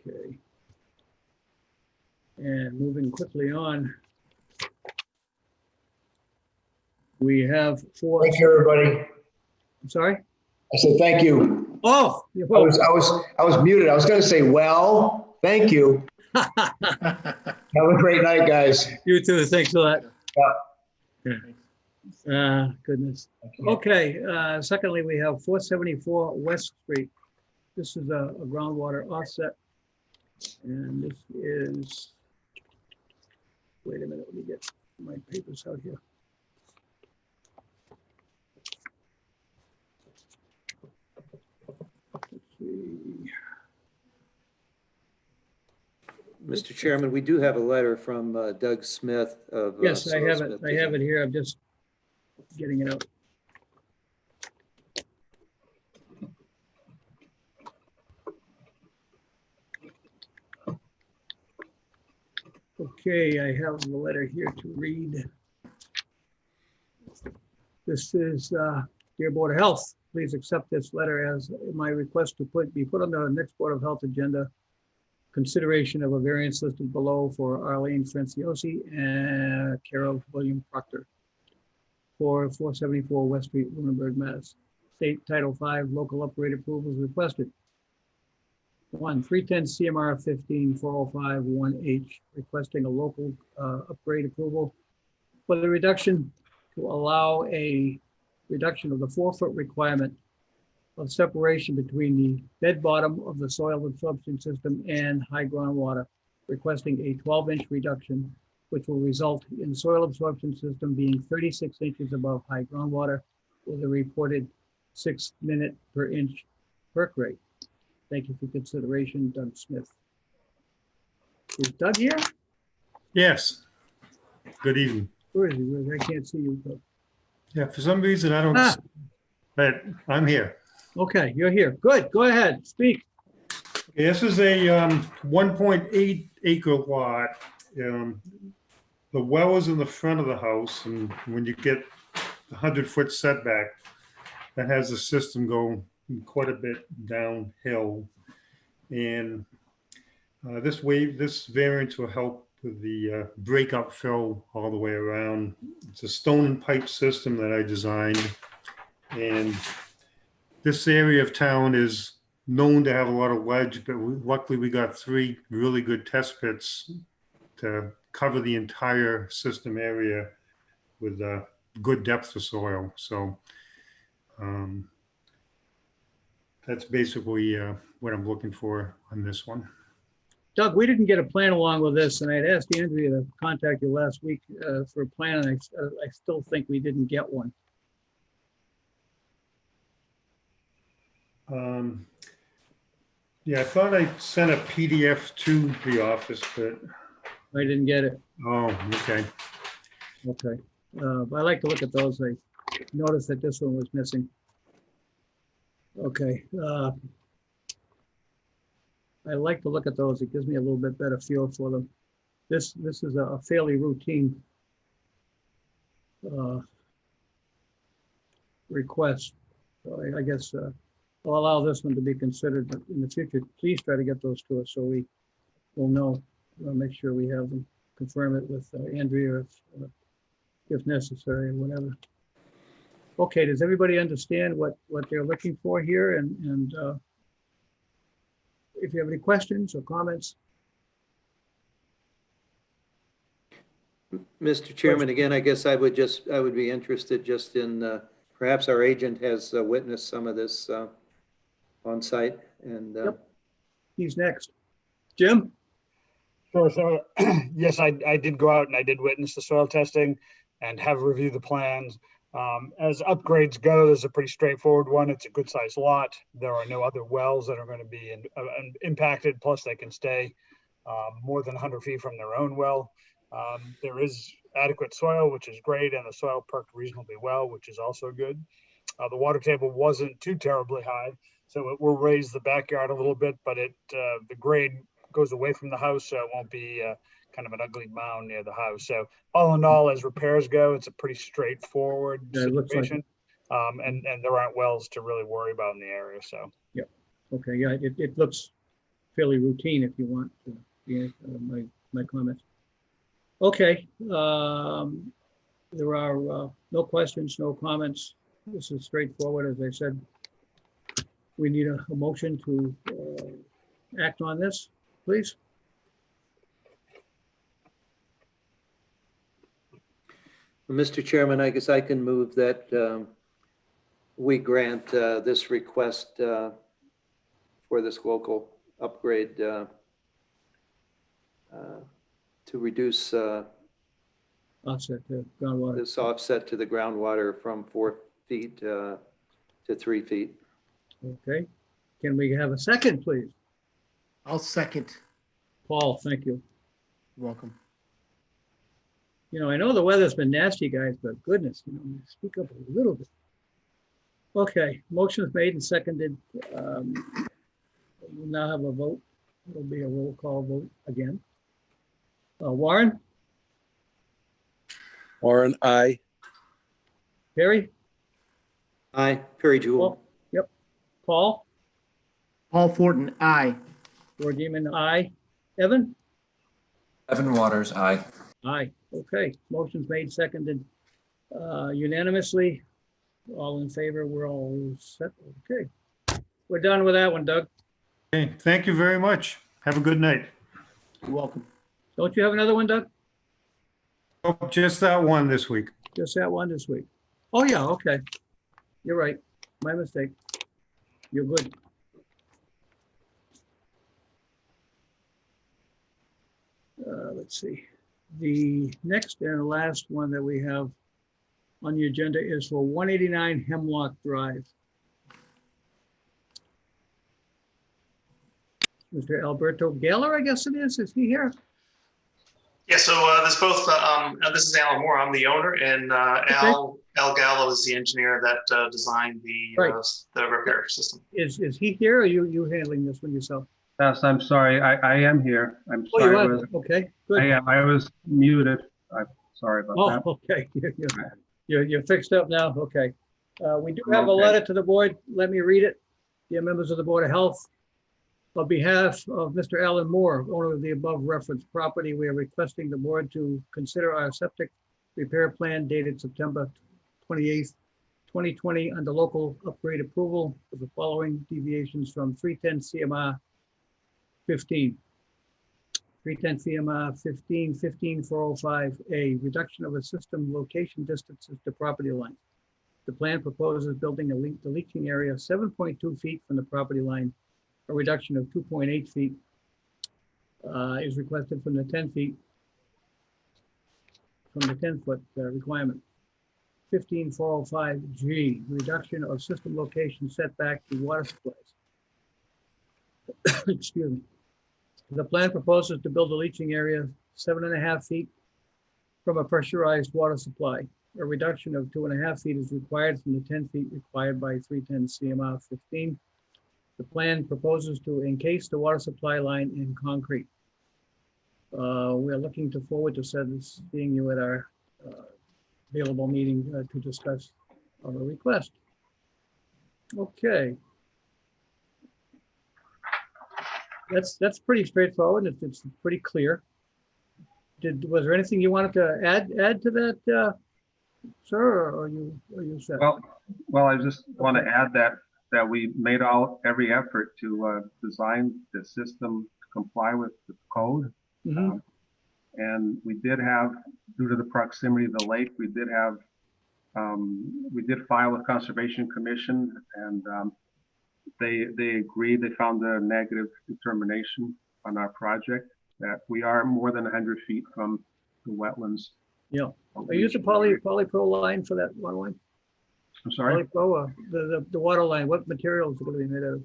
Okay. And moving quickly on. We have four, Thank you, everybody. I'm sorry? I said, thank you. Oh, you're I was muted. I was going to say, well, thank you. Have a great night, guys. You too, thanks a lot. Goodness. Okay, secondly, we have 474 West Street. This is a groundwater offset. And this is, wait a minute, let me get my papers out here. Let's see. Mr. Chairman, we do have a letter from Doug Smith of. Yes, I have it. Smith I have it here. I'm just getting it out. Okay, I have the letter here to read. This is, Dear Board of Health, please accept this letter as my request to be put on the next Board of Health agenda. Consideration of a variance listed below for Arlene Franciosi and care of William Proctor for 474 West Street, Lunenburg, Mass. State Title V local upgrade approvals requested. 1, 310 CMR 15 1H, requesting a local upgrade approval for the reduction to allow a reduction of the 4-foot requirement of separation between the bed bottom of the soil absorption system and high groundwater, requesting a 12-inch reduction, which will result in soil absorption system being 36 inches above high groundwater with a reported 6 minute per inch perk rate. Thank you for consideration, Doug Smith. Is Doug here? Yes. Good evening. Where is he? I can't see you, Doug. Yeah, for some reason I don't, Ah. but I'm here. Okay, you're here. Good, go ahead, speak. This is a 1.8 acre lot. Um, The well is in the front of the house, and when you get the 100-foot setback, that has the system go quite a bit downhill. And this variance will help with the breakup fill all the way around. It's a stone and pipe system that I designed. And this area of town is known to have a lot of ledge, but luckily we got 3 really good test pits to cover the entire system area with good depth of soil. So that's basically what I'm looking for on this one. Doug, we didn't get a plan along with this, and I'd asked Andrea to contact you last week for a plan, and I still think we didn't get one. Yeah, I thought I sent a PDF to the office, but I didn't get it. oh, okay. Okay. But I like to look at those. I noticed that this one was missing. Okay. I like to look at those. It gives me a little bit better feel for them. This is a fairly routine request. So I guess I'll allow this one to be considered, but in the future, please try to get those to us so we will know. We'll make sure we have them, confirm it with Andrea if necessary and whatever. Okay, does everybody understand what they're looking for here? And if you have any questions or comments? Mr. Chairman, again, I guess I would be interested just in, perhaps our agent has witnessed some of this on site and. Yep. He's next. Jim? Sure. So yes, I did go out and I did witness the soil testing and have reviewed the plans. As upgrades go, there's a pretty straightforward one. It's a good sized lot. There are no other wells that are going to be impacted. Plus they can stay more than 100 feet from their own well. There is adequate soil, which is great. And the soil perked reasonably well, which is also good. The water table wasn't too terribly high. So it will raise the backyard a little bit, but the grade goes away from the house. So it won't be kind of an ugly mound near the house. So all in all, as repairs go, it's a pretty straightforward situation. And there aren't wells to really worry about in the area. So yeah, okay, yeah, it looks fairly routine if you want to be my comments. Okay, there are no questions, no comments. This is straightforward, as I said. We need a motion to act on this, please. Mr. Chairman, I guess I can move that we grant this request for this local upgrade to reduce Offset the groundwater. this offset to the groundwater from 4 feet to 3 feet. Okay, can we have a second, please? I'll second. Paul, thank you. You're welcome. You know, I know the weather's been nasty, guys, but goodness, you know, speak up a little bit. Okay, motion is made and seconded. We'll now have a vote. It'll be a roll call vote again. Warren? Warren, aye. Perry? Aye, Perry Jewell. Yep. Paul? Paul Fortin, aye. George Demon, aye. Evan? Evan Waters, aye. Aye. Okay, motion's made, seconded unanimously. All in favor, we're all set. Okay. We're done with that one, Doug. Okay, thank you very much. Have a good night. You're welcome. Don't you have another one, Doug? Oh, just that one this week. Just that one this week. Oh, yeah, okay. You're right. My mistake. You're good. Let's see. The next and last one that we have on the agenda is for 189 Hemlock Drive. Mr. Alberto Geller, I guess it is. Is he here? Yeah, so there's both, this is Alan Moore, I'm the owner, and Al Gallo is the engineer that designed Right. the repair system. Is he here or you handling this one yourself? Yes, I'm sorry. I am here. I'm Oh, sorry. you are? Okay, good. I was muted. I'm sorry about that. Oh, okay. You're fixed up now? Okay. We do have a letter to the board. Let me read it. Dear members of the Board of Health, on behalf of Mr. Alan Moore, owner of the above referenced property, we are requesting the board to consider our septic repair plan dated September 28th, 2020 under local upgrade approval with the following deviations from 310 CMR 15. 310 CMR 15, 15405A, reduction of a system location distances to property lines. The plan proposes building the leaching area 7.2 feet from the property line. A reduction of 2.8 feet is requested from the 10 feet, from the 10-foot requirement. 15405G, reduction of system location setback to water supplies. Excuse me. The plan proposes to build a leaching area 7.5 feet from a pressurized water supply. A reduction of 2.5 feet is required from the 10 feet required by 310 CMR 15. The plan proposes to encase the water supply line in concrete. We are looking forward to seeing you at our available meeting to discuss our request. Okay. That's pretty straightforward. It's pretty clear. Was there anything you wanted to add to that, sir, or are you set? Well, I just want to add that we made every effort to design the system to comply with the code. Mm-hmm. And we did have, due to the proximity of the lake, we did file with Conservation Commission, and they agreed. They found a negative determination on our project that we are more than 100 feet from the wetlands. Yeah. Are you using polypro line for that water line? I'm sorry? Polypro, the water line, what material is it going to be made of?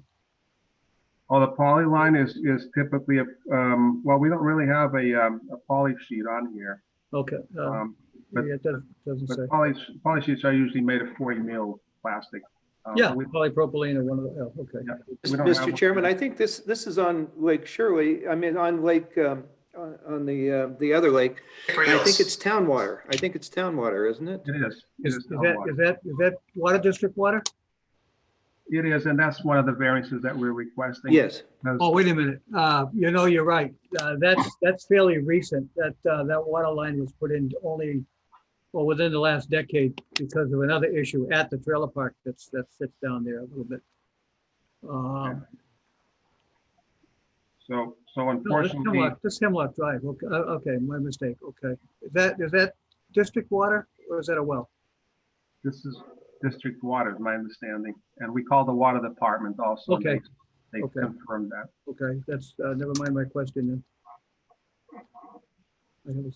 Oh, the poly line is typically well, we don't really have a poly sheet on here. Okay. But yeah, it doesn't say. Poly sheets are usually made of 40 mil plastic. Yeah, polypropylene or one of the, oh, okay. Yeah, Mr. Chairman, I think this is on Lake Shirley, on Lake, on the other lake. I think it's town water. Isn't it? It is. Is that water district water? It is, and that's one of the variances that we're requesting. Yes. Oh, wait a minute. You're right. That's fairly recent. That water line was put in only, well, within the last decade because of another issue at the trailer park that sits down there a little bit. So unfortunately, this Hemlock Drive. Okay, my mistake. Okay, is that district water or is that a well? this is district water, is my understanding, and we call the water department also. Okay. They Okay. confirmed that. Okay, that's never mind my question then.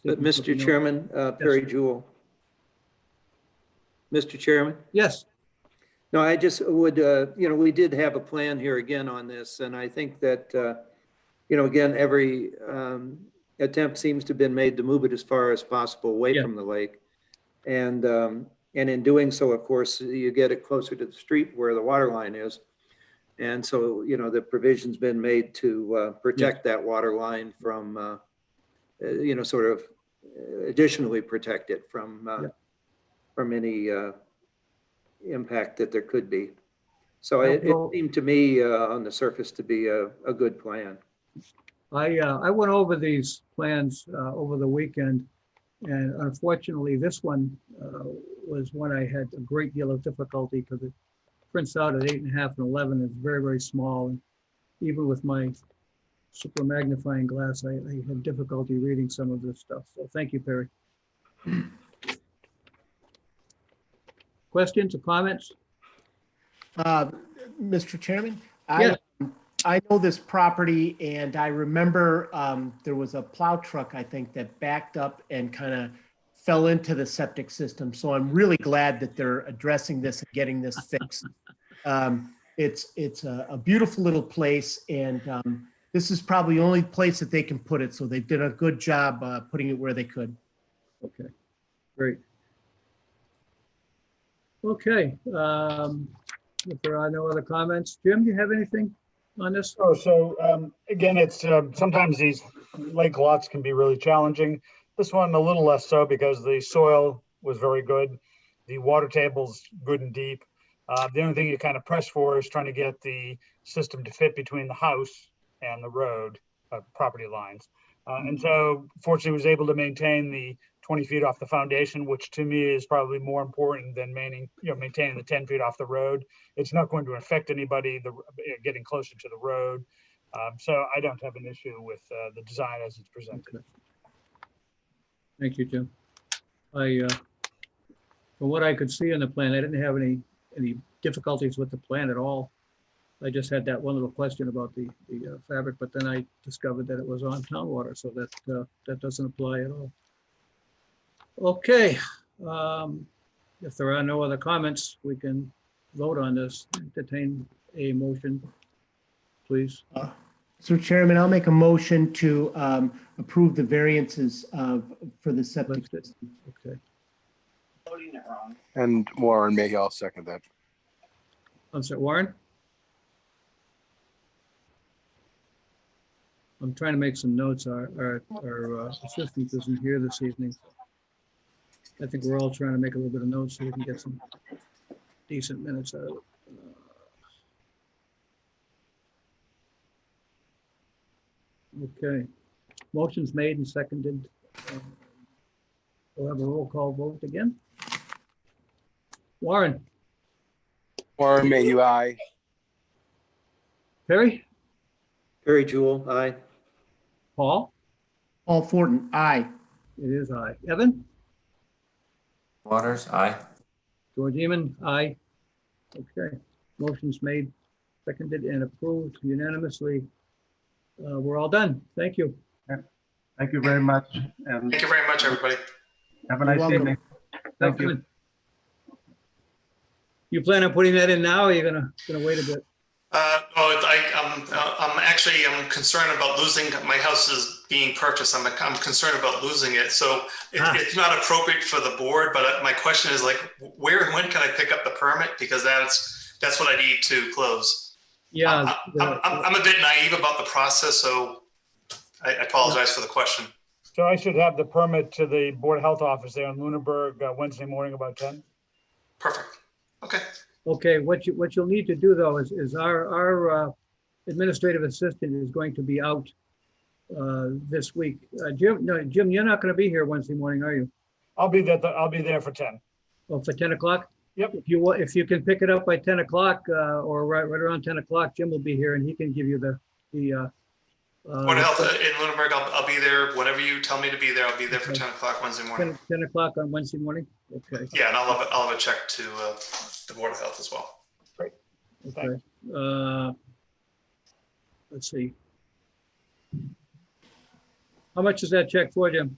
But Mr. Chairman, Perry Jewell. Mr. Chairman? Yes. No, I just would, we did have a plan here again on this, and I think that, again, every attempt seems to have been made to move it as far as possible away from the lake. And in doing so, of course, you get it closer to the street where the water line is. And so, the provision's been made to protect that water line from, sort of additionally protect it from any impact that there could be. So it seemed to me on the surface to be a good plan. I went over these plans over the weekend, and unfortunately, this one was one I had a great deal of difficulty because it prints out at 8.5 and 11. It's very, very small, and even with my super magnifying glass, I had difficulty reading some of this stuff. So thank you, Perry. Questions or comments? Mr. Chairman, Yes. I know this property, and I remember there was a plow truck, I think, that backed up and kind of fell into the septic system. So I'm really glad that they're addressing this and getting this fixed. It's a beautiful little place, and this is probably the only place that they can put it. So they did a good job putting it where they could. Okay, great. Okay, if there are no other comments, Jim, do you have anything on this? Oh, so again, it's sometimes these lake lots can be really challenging. This one a little less so because the soil was very good. The water table's good and deep. The only thing you kind of press for is trying to get the system to fit between the house and the road property lines. And so fortunately was able to maintain the 20 feet off the foundation, which to me is probably more important than maintaining the 10 feet off the road. It's not going to affect anybody getting closer to the road. So I don't have an issue with the design as it's presented. Okay. Thank you, Jim. From what I could see on the plan, I didn't have any difficulties with the plan at all. I just had that one little question about the fabric, but then I discovered that it was on town water, so that doesn't apply at all. Okay, if there are no other comments, we can vote on this. Entertain a motion, please. So Chairman, I'll make a motion to approve the variances for the septic system. Okay, And Warren Mayhew, I'll second that. I'm sorry, Warren? I'm trying to make some notes. Our assistant isn't here this evening. I think we're all trying to make a little bit of notes so we can get some decent minutes out of it. Okay, motion's made and seconded. We'll have a roll call vote again. Warren? Warren Mayhew, aye. Perry? Perry Jewell, aye. Paul? Paul Fortin, aye. It is aye. Evan? Waters, aye. George Eman, aye. Okay, motion's made, seconded, and approved unanimously. We're all done. Thank you. Thank you very much. And Thank you very much, everybody. have a You're nice welcome. evening. Thank you. You plan on putting that in now, or you're gonna wait a bit? I'm concerned about losing, my house is being purchased. I'm concerned about losing it. So it's not appropriate for the board, but my question is like, where and when can I pick up the permit? Because that's what I need to close. Yeah. I'm a bit naive about the process, so I apologize for the question. So I should have the permit to the Board of Health office there in Lunenburg Wednesday morning about 10. Perfect. Okay. Okay, what you'll need to do though is our administrative assistant is going to be out this week. Jim, you're not going to be here Wednesday morning, are you? I'll be there for 10. Oh, for 10 o'clock? Yep. If you can pick it up by 10 o'clock or right around 10 o'clock, Jim will be here and he can give you the Board of Health in Lunenburg, I'll be there whenever you tell me to be there. I'll be there for 10 o'clock Wednesday morning. 10 o'clock on Wednesday morning? Okay. Yeah, and I'll have a check to the Board of Health as well. Great. Okay. Let's see. How much is that check for, Jim?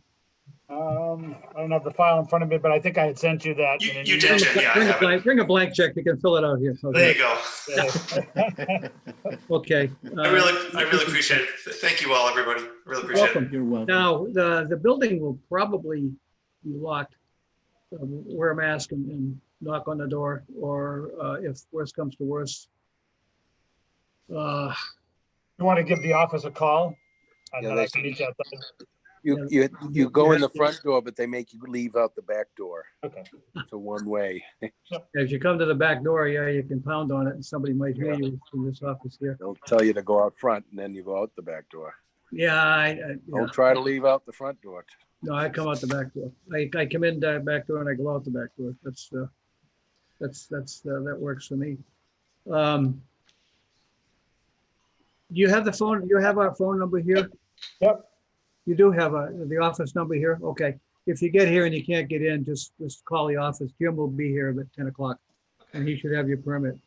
I don't have the file in front of me, but I think I had sent you that. You did, Jim. Yeah, I have it. Bring a blank check. You can fill it out here. There you go. Okay. I really appreciate it. Thank you all, everybody. Really appreciate it. Welcome. You're welcome. Now, the building will probably be locked. Wear a mask and knock on the door, or if worse comes to worse. You want to give the office a call? And Yeah, then I can meet you outside. You go in the front door, but they make you leave out the back door. Okay. It's a one way. If you come to the back door, yeah, you can pound on it and somebody might hear you in this office here. They'll tell you to go out front and then you go out the back door. Yeah, yeah. Don't try to leave out the front door. No, I come out the back door. I come in the back door and I go out the back door. That works for me. Do you have the phone? You have our phone number here? Yep. You do have the office number here? Okay. If you get here and you can't get in, just call the office. Jim will be here at 10 o'clock and he should have your permit.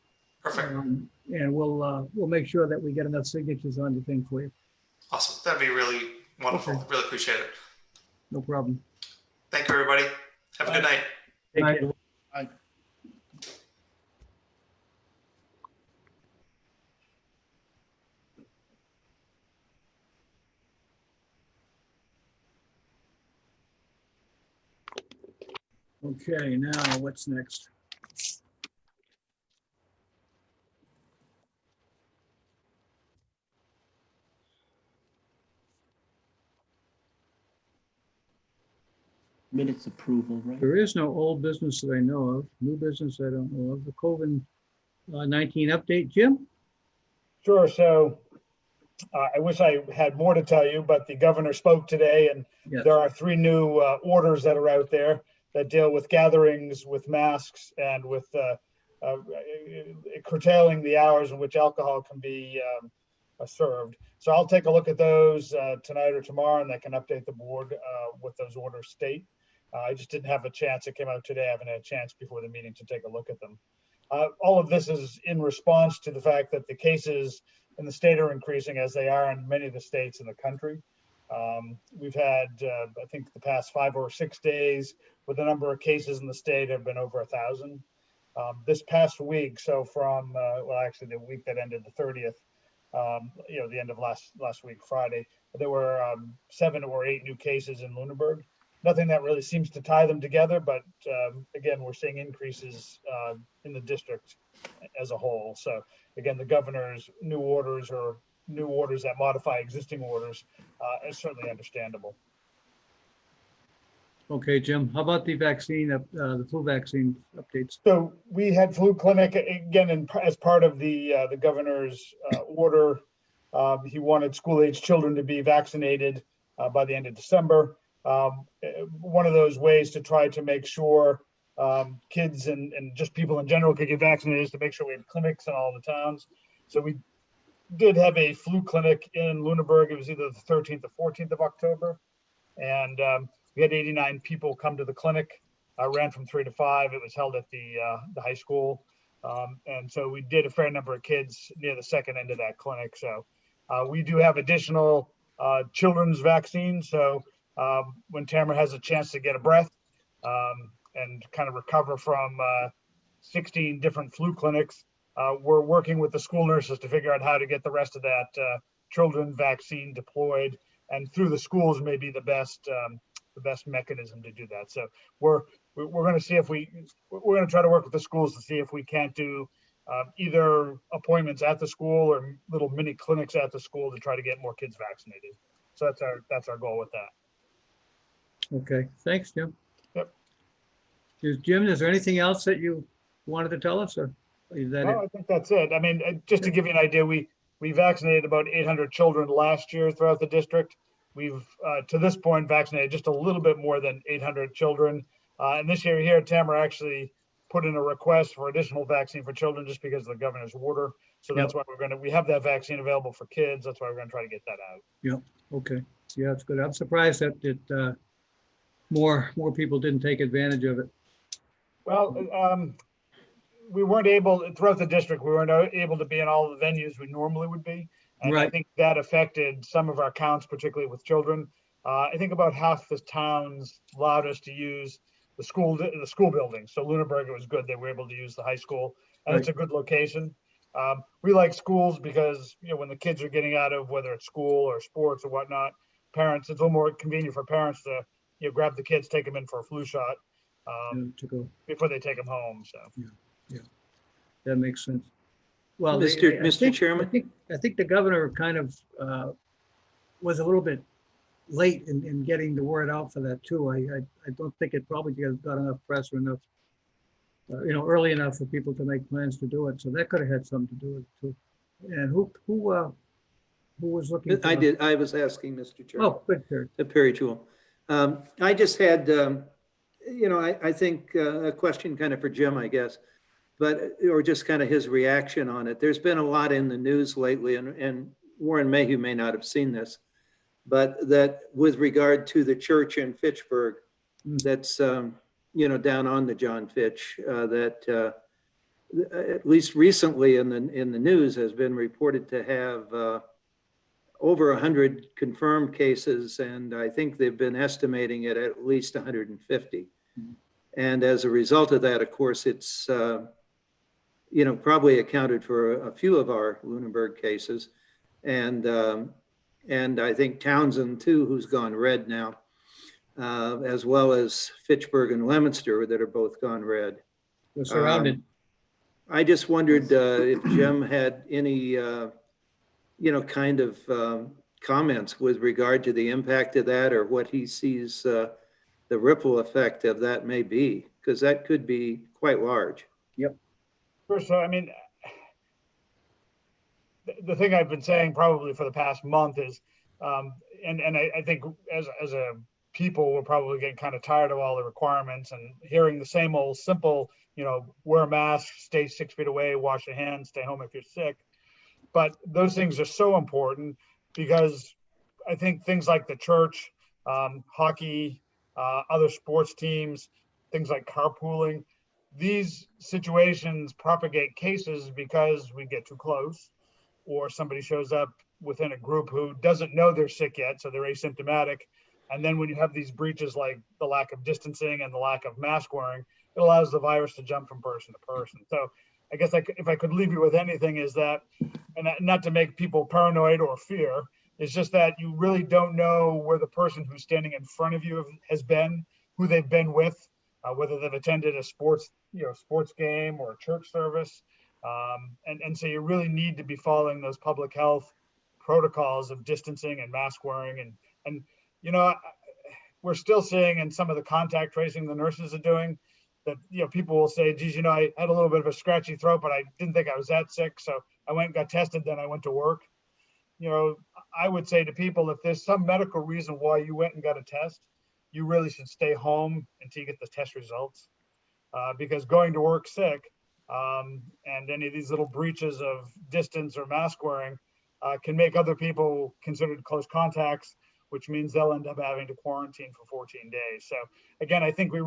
Perfect. And we'll make sure that we get enough signatures on the thing for you. Awesome. That'd be really wonderful. Okay. Really appreciate it. No problem. Thank you, everybody. Have a good night. Take Night. care. Bye. Okay, now what's next? Minutes approval, right? There is no old business that I know of, new business I don't know of. The COVID-19 update, Jim? Sure. So I wish I had more to tell you, but the governor spoke today, and Yes. there are 3 new orders that are out there that deal with gatherings, with masks, and with curtailing the hours in which alcohol can be served. So I'll take a look at those tonight or tomorrow, and I can update the board what those orders state. I just didn't have a chance. It came out today. I haven't had a chance before the meeting to take a look at them. All of this is in response to the fact that the cases in the state are increasing, as they are in many of the states in the country. We've had, I think, the past 5 or 6 days with the number of cases in the state have been over 1,000. This past week, so from, well, actually the week that ended the 30th, the end of last week, Friday, there were 7 or 8 new cases in Lunenburg. Nothing that really seems to tie them together, but again, we're seeing increases in the district as a whole. So again, the governor's new orders that modify existing orders is certainly understandable. Okay, Jim, how about the vaccine, the flu vaccine updates? So we had flu clinic again, as part of the governor's order. He wanted school-age children to be vaccinated by the end of December. One of those ways to try to make sure kids and just people in general could get vaccinated is to make sure we have clinics in all the towns. So we did have a flu clinic in Lunenburg. It was either the 13th or 14th of October. And we had 89 people come to the clinic. Ran from 3 to 5. It was held at the high school. And so we did a fair number of kids near the second end of that clinic. So we do have additional children's vaccines. So when Tamara has a chance to get a breath and kind of recover from 16 different flu clinics, we're working with the school nurses to figure out how to get the rest of that children vaccine deployed, and through the schools may be the best mechanism to do that. So we're going to see if we're going to try to work with the schools to see if we can't do either appointments at the school or little mini clinics at the school to try to get more kids vaccinated. So that's our goal with that. Okay, thanks, Jim. Yep. Jim, is there anything else that you wanted to tell us, or is that No, it? I think that's it. I mean, just to give you an idea, we vaccinated about 800 children last year throughout the district. We've, to this point, vaccinated just a little bit more than 800 children. And this year here, Tamara actually put in a request for additional vaccine for children just because of the governor's order. So that's why we have that vaccine available for kids. That's why we're going to try to get that out. Yep, okay. Yeah, it's good. I'm surprised that more people didn't take advantage of it. Well, we weren't able, throughout the district, we weren't able to be in all the venues we normally would be. And I Right. think that affected some of our counts, particularly with children. I think about half the towns allowed us to use the school building. So Lunenburg, it was good. They were able to use the high school, and it's a good location. We like schools because, when the kids are getting out of whether it's school or sports or whatnot, parents, it's a little more convenient for parents to, grab the kids, take them in for a flu shot To go. before they take them home. So. That makes sense. Well, Mr. Chairman? I think the governor kind of was a little bit late in getting the word out for that too. I don't think it probably got enough press or enough, early enough for people to make plans to do it. So that could have had something to do with it too. And who was looking? I did. I was asking, Mr. Chairman. Oh, good, Perry. Perry Jewell. I just had, I think a question kind of for Jim, I guess, or just kind of his reaction on it. There's been a lot in the news lately, and Warren Mayhew may not have seen this, but that with regard to the church in Fitchburg, that's, down on the John Fitch, that at least recently in the news has been reported to have over 100 confirmed cases, and I think they've been estimating it at least 150. And as a result of that, of course, it's probably accounted for a few of our Lunenburg cases, and I think Townsend too, who's gone red now. as well as Fitchburg and Leominster that are both gone red. We're surrounded. I just wondered if Jim had any, kind of comments with regard to the impact of that, or what he sees the ripple effect of that may be, because that could be quite large. First, so I mean, the thing I've been saying probably for the past month is, and I think as a people, we're probably getting kind of tired of all the requirements and hearing the same old simple, wear a mask, stay 6 feet away, wash your hands, stay home if you're sick. But those things are so important because I think things like the church, hockey, other sports teams, things like carpooling, these situations propagate cases because we get too close, or somebody shows up within a group who doesn't know they're sick yet, so they're asymptomatic. And then when you have these breaches like the lack of distancing and the lack of mask wearing, it allows the virus to jump from person to person. So I guess if I could leave you with anything is that, and not to make people paranoid or fear, it's just that you really don't know where the person who's standing in front of you has been, who they've been with, whether they've attended a sports game or a church service. And so you really need to be following those public health protocols of distancing and mask wearing. And we're still seeing in some of the contact tracing the nurses are doing that, people will say, geez, I had a little bit of a scratchy throat, but I didn't think I was that sick. So I went and got tested, then I went to work. I would say to people, if there's some medical reason why you went and got a test, you really should stay home until you get the test results. Because going to work sick and any of these little breaches of distance or mask wearing can make other people considered close contacts, which means they'll end up having to quarantine for 14 days. So again, I think we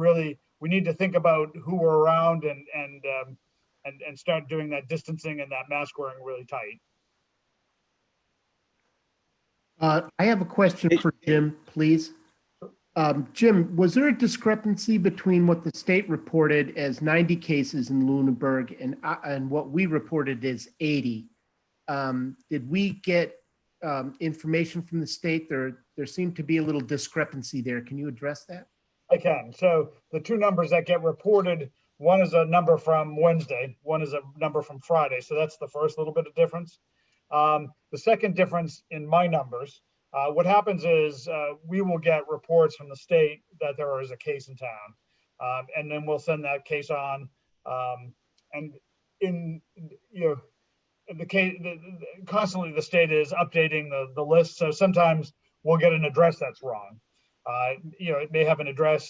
need to think about who we're around and start doing that distancing and that mask wearing really tight. I have a question for Jim, please. Jim, was there a discrepancy between what the state reported as 90 cases in Lunenburg and what we reported as 80? Did we get information from the state? There seemed to be a little discrepancy there. Can you address that? I can. So the two numbers that get reported, one is a number from Wednesday, one is a number from Friday. So that's the first little bit of difference. The second difference in my numbers, what happens is we will get reports from the state that there is a case in town, and then we'll send that case on. And in the case, constantly the state is updating the list. So sometimes we'll get an address that's wrong. It may have an address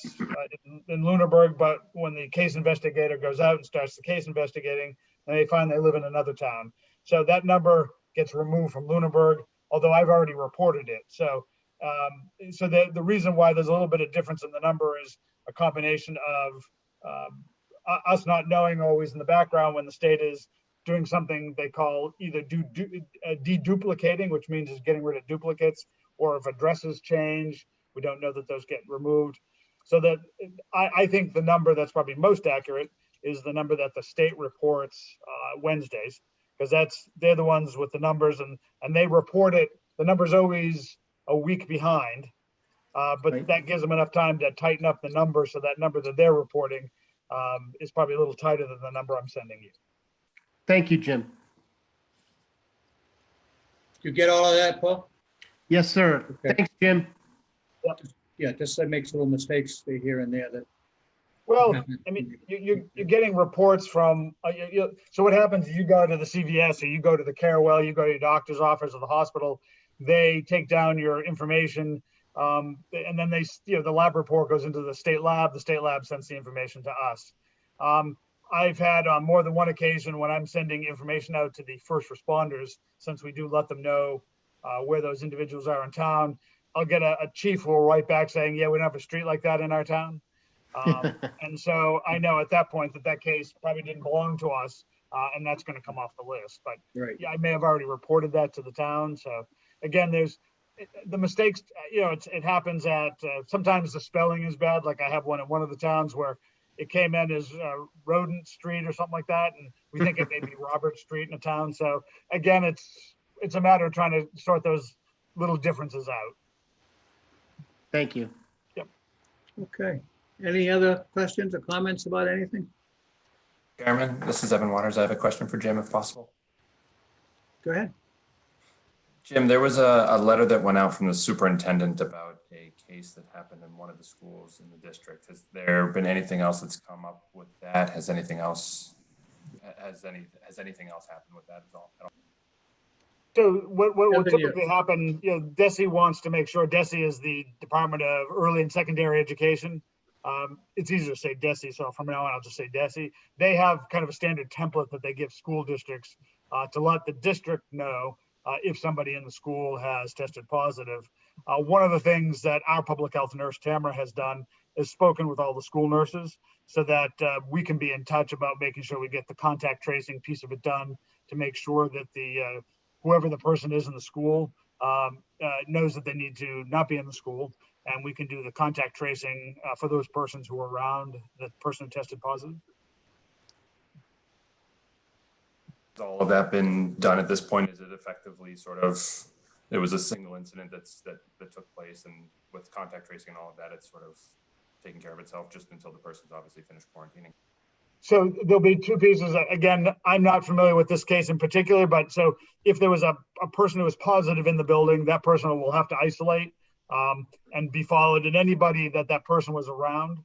in Lunenburg, but when the case investigator goes out and starts the case investigating, they find they live in another town. So that number gets removed from Lunenburg, although I've already reported it. So the reason why there's a little bit of difference in the number is a combination of us not knowing always in the background when the state is doing something they call either deduplicating, which means is getting rid of duplicates, or if addresses change, we don't know that those get removed. So that I think the number that's probably most accurate is the number that the state reports Wednesdays, because they're the ones with the numbers and they report it. The number's always a week behind, but Right. That gives them enough time to tighten up the number. So that number that they're reporting is probably a little tighter than the number I'm sending you. Thank you, Jim. You get all of that, Paul? Yes, sir. Okay. Thanks, Jim. Yeah, just makes little mistakes here and there that. Well, I mean, you're getting reports from, so what happens is you go to the CVS or you go to the Carewell, you go to your doctor's office or the hospital, they take down your information, and then the lab report goes into the state lab sends the information to us. I've had on more than one occasion when I'm sending information out to the first responders, since we do let them know where those individuals are in town, I'll get a chief who will write back saying, yeah, we don't have a street like that in our town. And so I know at that point that case probably didn't belong to us, and that's going to come off the list. But Right. yeah, I may have already reported that to the town. So again, there's the mistakes. It happens at sometimes the spelling is bad. Like I have one in one of the towns where it came in as Rodent Street or something like that, and we think it may be Robert Street in a town. So again, it's a matter of trying to sort those little differences out. Thank you. Yep. Okay. Any other questions or comments about anything? Chairman, this is Evan Waters. I have a question for Jim, if possible. Go ahead. Jim, there was a letter that went out from the superintendent about a case that happened in one of the schools in the district. Has there been anything else that's come up with that? Has anything else happened with that at all? So what will Evan, you- typically happen, DESE wants to make sure, DESE is the Department of Early and Secondary Education. It's easier to say DESE, so from now on, I'll just say DESE. They have kind of a standard template that they give school districts to let the district know if somebody in the school has tested positive. One of the things that our public health nurse, Tamara, has done is spoken with all the school nurses so that we can be in touch about making sure we get the contact tracing piece of it done to make sure that the whoever the person is in the school knows that they need to not be in the school, and we can do the contact tracing for those persons who are around the person who tested positive. Has all of that been done at this point? Is it effectively sort of, it was a single incident that took place, and with contact tracing and all of that, it's sort of taking care of itself just until the person's obviously finished quarantining? So there'll be two pieces. Again, I'm not familiar with this case in particular, but so if there was a person who was positive in the building, that person will have to isolate and be followed. And anybody that person was around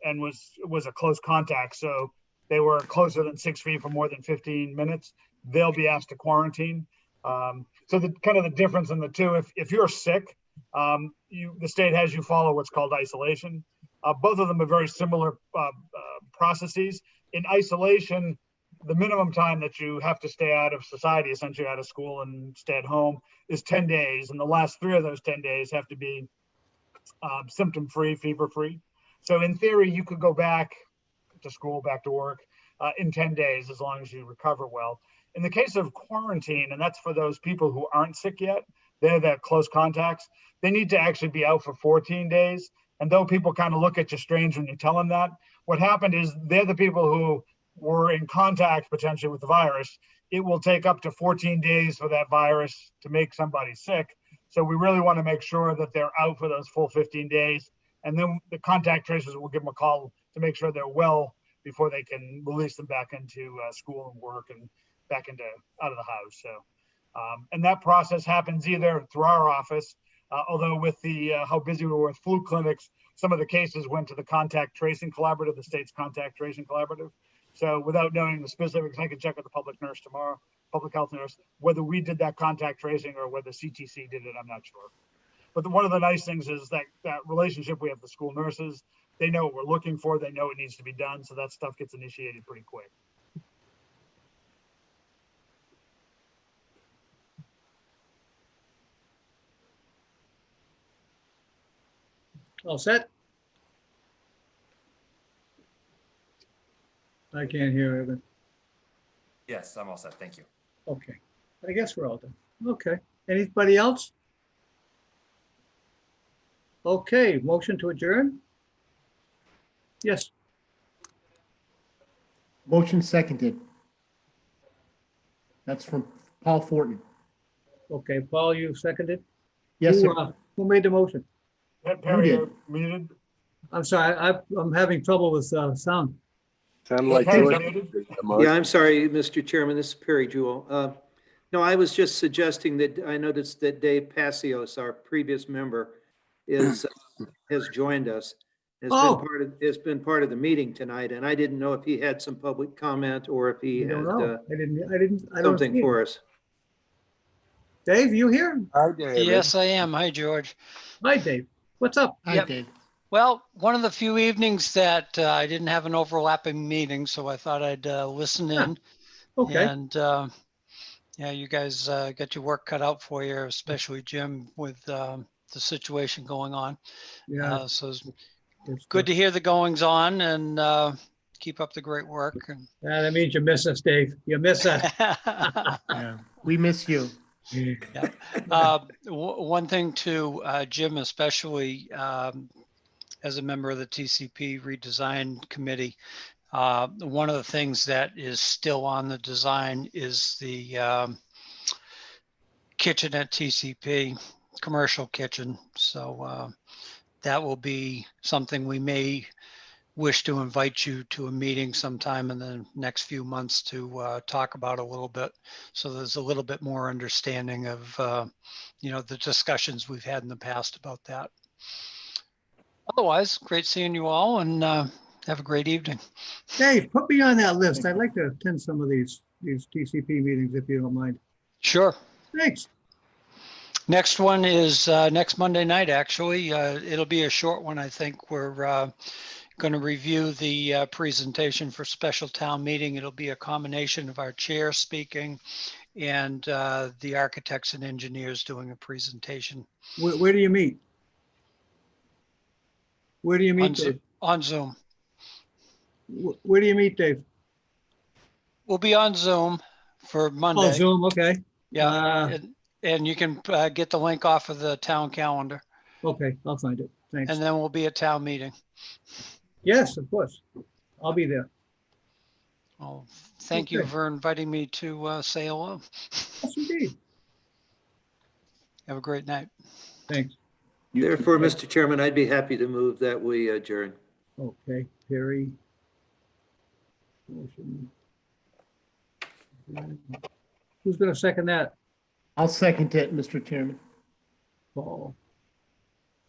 and was a close contact, so they were closer than 6 feet for more than 15 minutes, they'll be asked to quarantine. So the kind of the difference in the two, if you're sick, the state has you follow what's called isolation. Both of them are very similar processes. In isolation, the minimum time that you have to stay out of society, essentially out of school and stay at home, is 10 days. And the last 3 of those 10 days have to be symptom-free, fever-free. So in theory, you could go back to school, back to work in 10 days, as long as you recover well. In the case of quarantine, and that's for those people who aren't sick yet, they're the close contacts, they need to actually be out for 14 days. And though people kind of look at you strange when you tell them that, what happened is they're the people who were in contact potentially with the virus. It will take up to 14 days for that virus to make somebody sick. So we really want to make sure that they're out for those full 15 days. And then the contact tracers will give them a call to make sure they're well before they can release them back into school and work and back into out of the house. So, and that process happens either through our office, although with the how busy we were with flu clinics, some of the cases went to the contact tracing collaborative, the state's contact tracing collaborative. So without knowing the specifics, I can check with the public nurse tomorrow, public health nurse, whether we did that contact tracing or whether CTC did it, I'm not sure. But one of the nice things is that relationship we have with the school nurses, they know what we're looking for, they know it needs to be done, so that stuff gets initiated pretty quick. All set? I can't hear Evan. Yes, I'm all set. Thank you. Okay, I guess we're all done. Okay, anybody else? Okay, motion to adjourn? Yes, Motion seconded. That's from Paul Fortin. okay, Paul, you seconded? Yes, sir. Who made the motion? Perry, did. you're muted. I'm sorry, I'm having trouble with sound. Sound like Perry, George. you're muted. Yeah, I'm sorry, Mr. Chairman, this is Perry Jewell. No, I was just suggesting that I noticed that Dave Passios, our previous member, has joined us. Oh. Has been part of the meeting tonight, and I didn't know if he had some public comment or if he I don't had know. I don't something see for it. us. Dave, you here? Hi, David. Yes, I am. Hi, George. Hi, Dave. What's up? Hi, Yep. Dave. Well, one of the few evenings that I didn't have an overlapping meeting, so I thought I'd listen in. Okay. And yeah, you guys got your work cut out for you, especially Jim, with the situation going on. Yeah. So it's it's good to hear the goings on, and keep up the great work. Yeah, that means you miss us, Dave. You miss us. Yeah, we miss you. One thing to Jim, especially as a member of the TCP redesign committee, one of the things that is still on the design is the kitchen at TCP, commercial kitchen. So that will be something we may wish to invite you to a meeting sometime in the next few months to talk about a little bit. So there's a little bit more understanding of, the discussions we've had in the past about that. Otherwise, great seeing you all, and have a great evening. Dave, put me on that list. I'd like to attend some of these TCP meetings if you don't mind. Sure. Thanks. Next one is next Monday night, actually. It'll be a short one, I think. We're going to review the presentation for special town meeting. It'll be a combination of our chair speaking and the architects and engineers doing a presentation. Where do you meet? Where do you meet, On Dave? on Zoom. Where do you meet, Dave? We'll be on Zoom for Monday. Oh, Zoom, okay. Yeah, and you can get the link off of the town calendar, Okay, I'll find it. Thanks. and then we'll be at town meeting. Yes, of course. I'll be there. Well, thank you Okay. for inviting me to say hello. Yes, indeed. Have a great night. Thanks. Therefore, Mr. Chairman, I'd be happy to move that we adjourn. Okay, Perry. Motion. Who's going to second that? I'll second it, Mr. Chairman. Paul.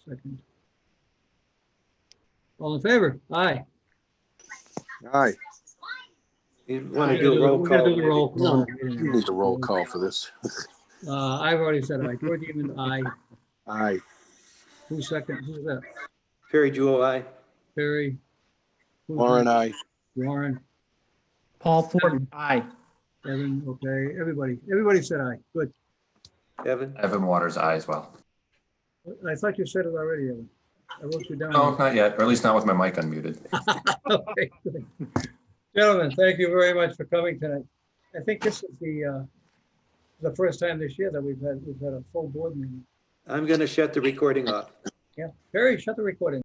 Second. All in favor? Aye. Aye. You want to do a roll We're gonna call? do the maybe? roll call. You need a roll call for this. I've already said aye. George Even, aye. Aye. Who's second? Who's that? Perry Jewel, aye. Perry. Who's Warren, next? aye. Warren. Paul Thornton, aye. Evan, okay. Everybody said aye. Good. Evan? Evan Waters, aye as well. I thought you said it already, Evan. I wrote you down. No, not yet, or at least not with my mic unmuted. Okay, good. Gentlemen, thank you very much for coming tonight. I think this is the first time this year that we've had a full board meeting. I'm going to shut the recording off. Yeah, Perry, shut the recording.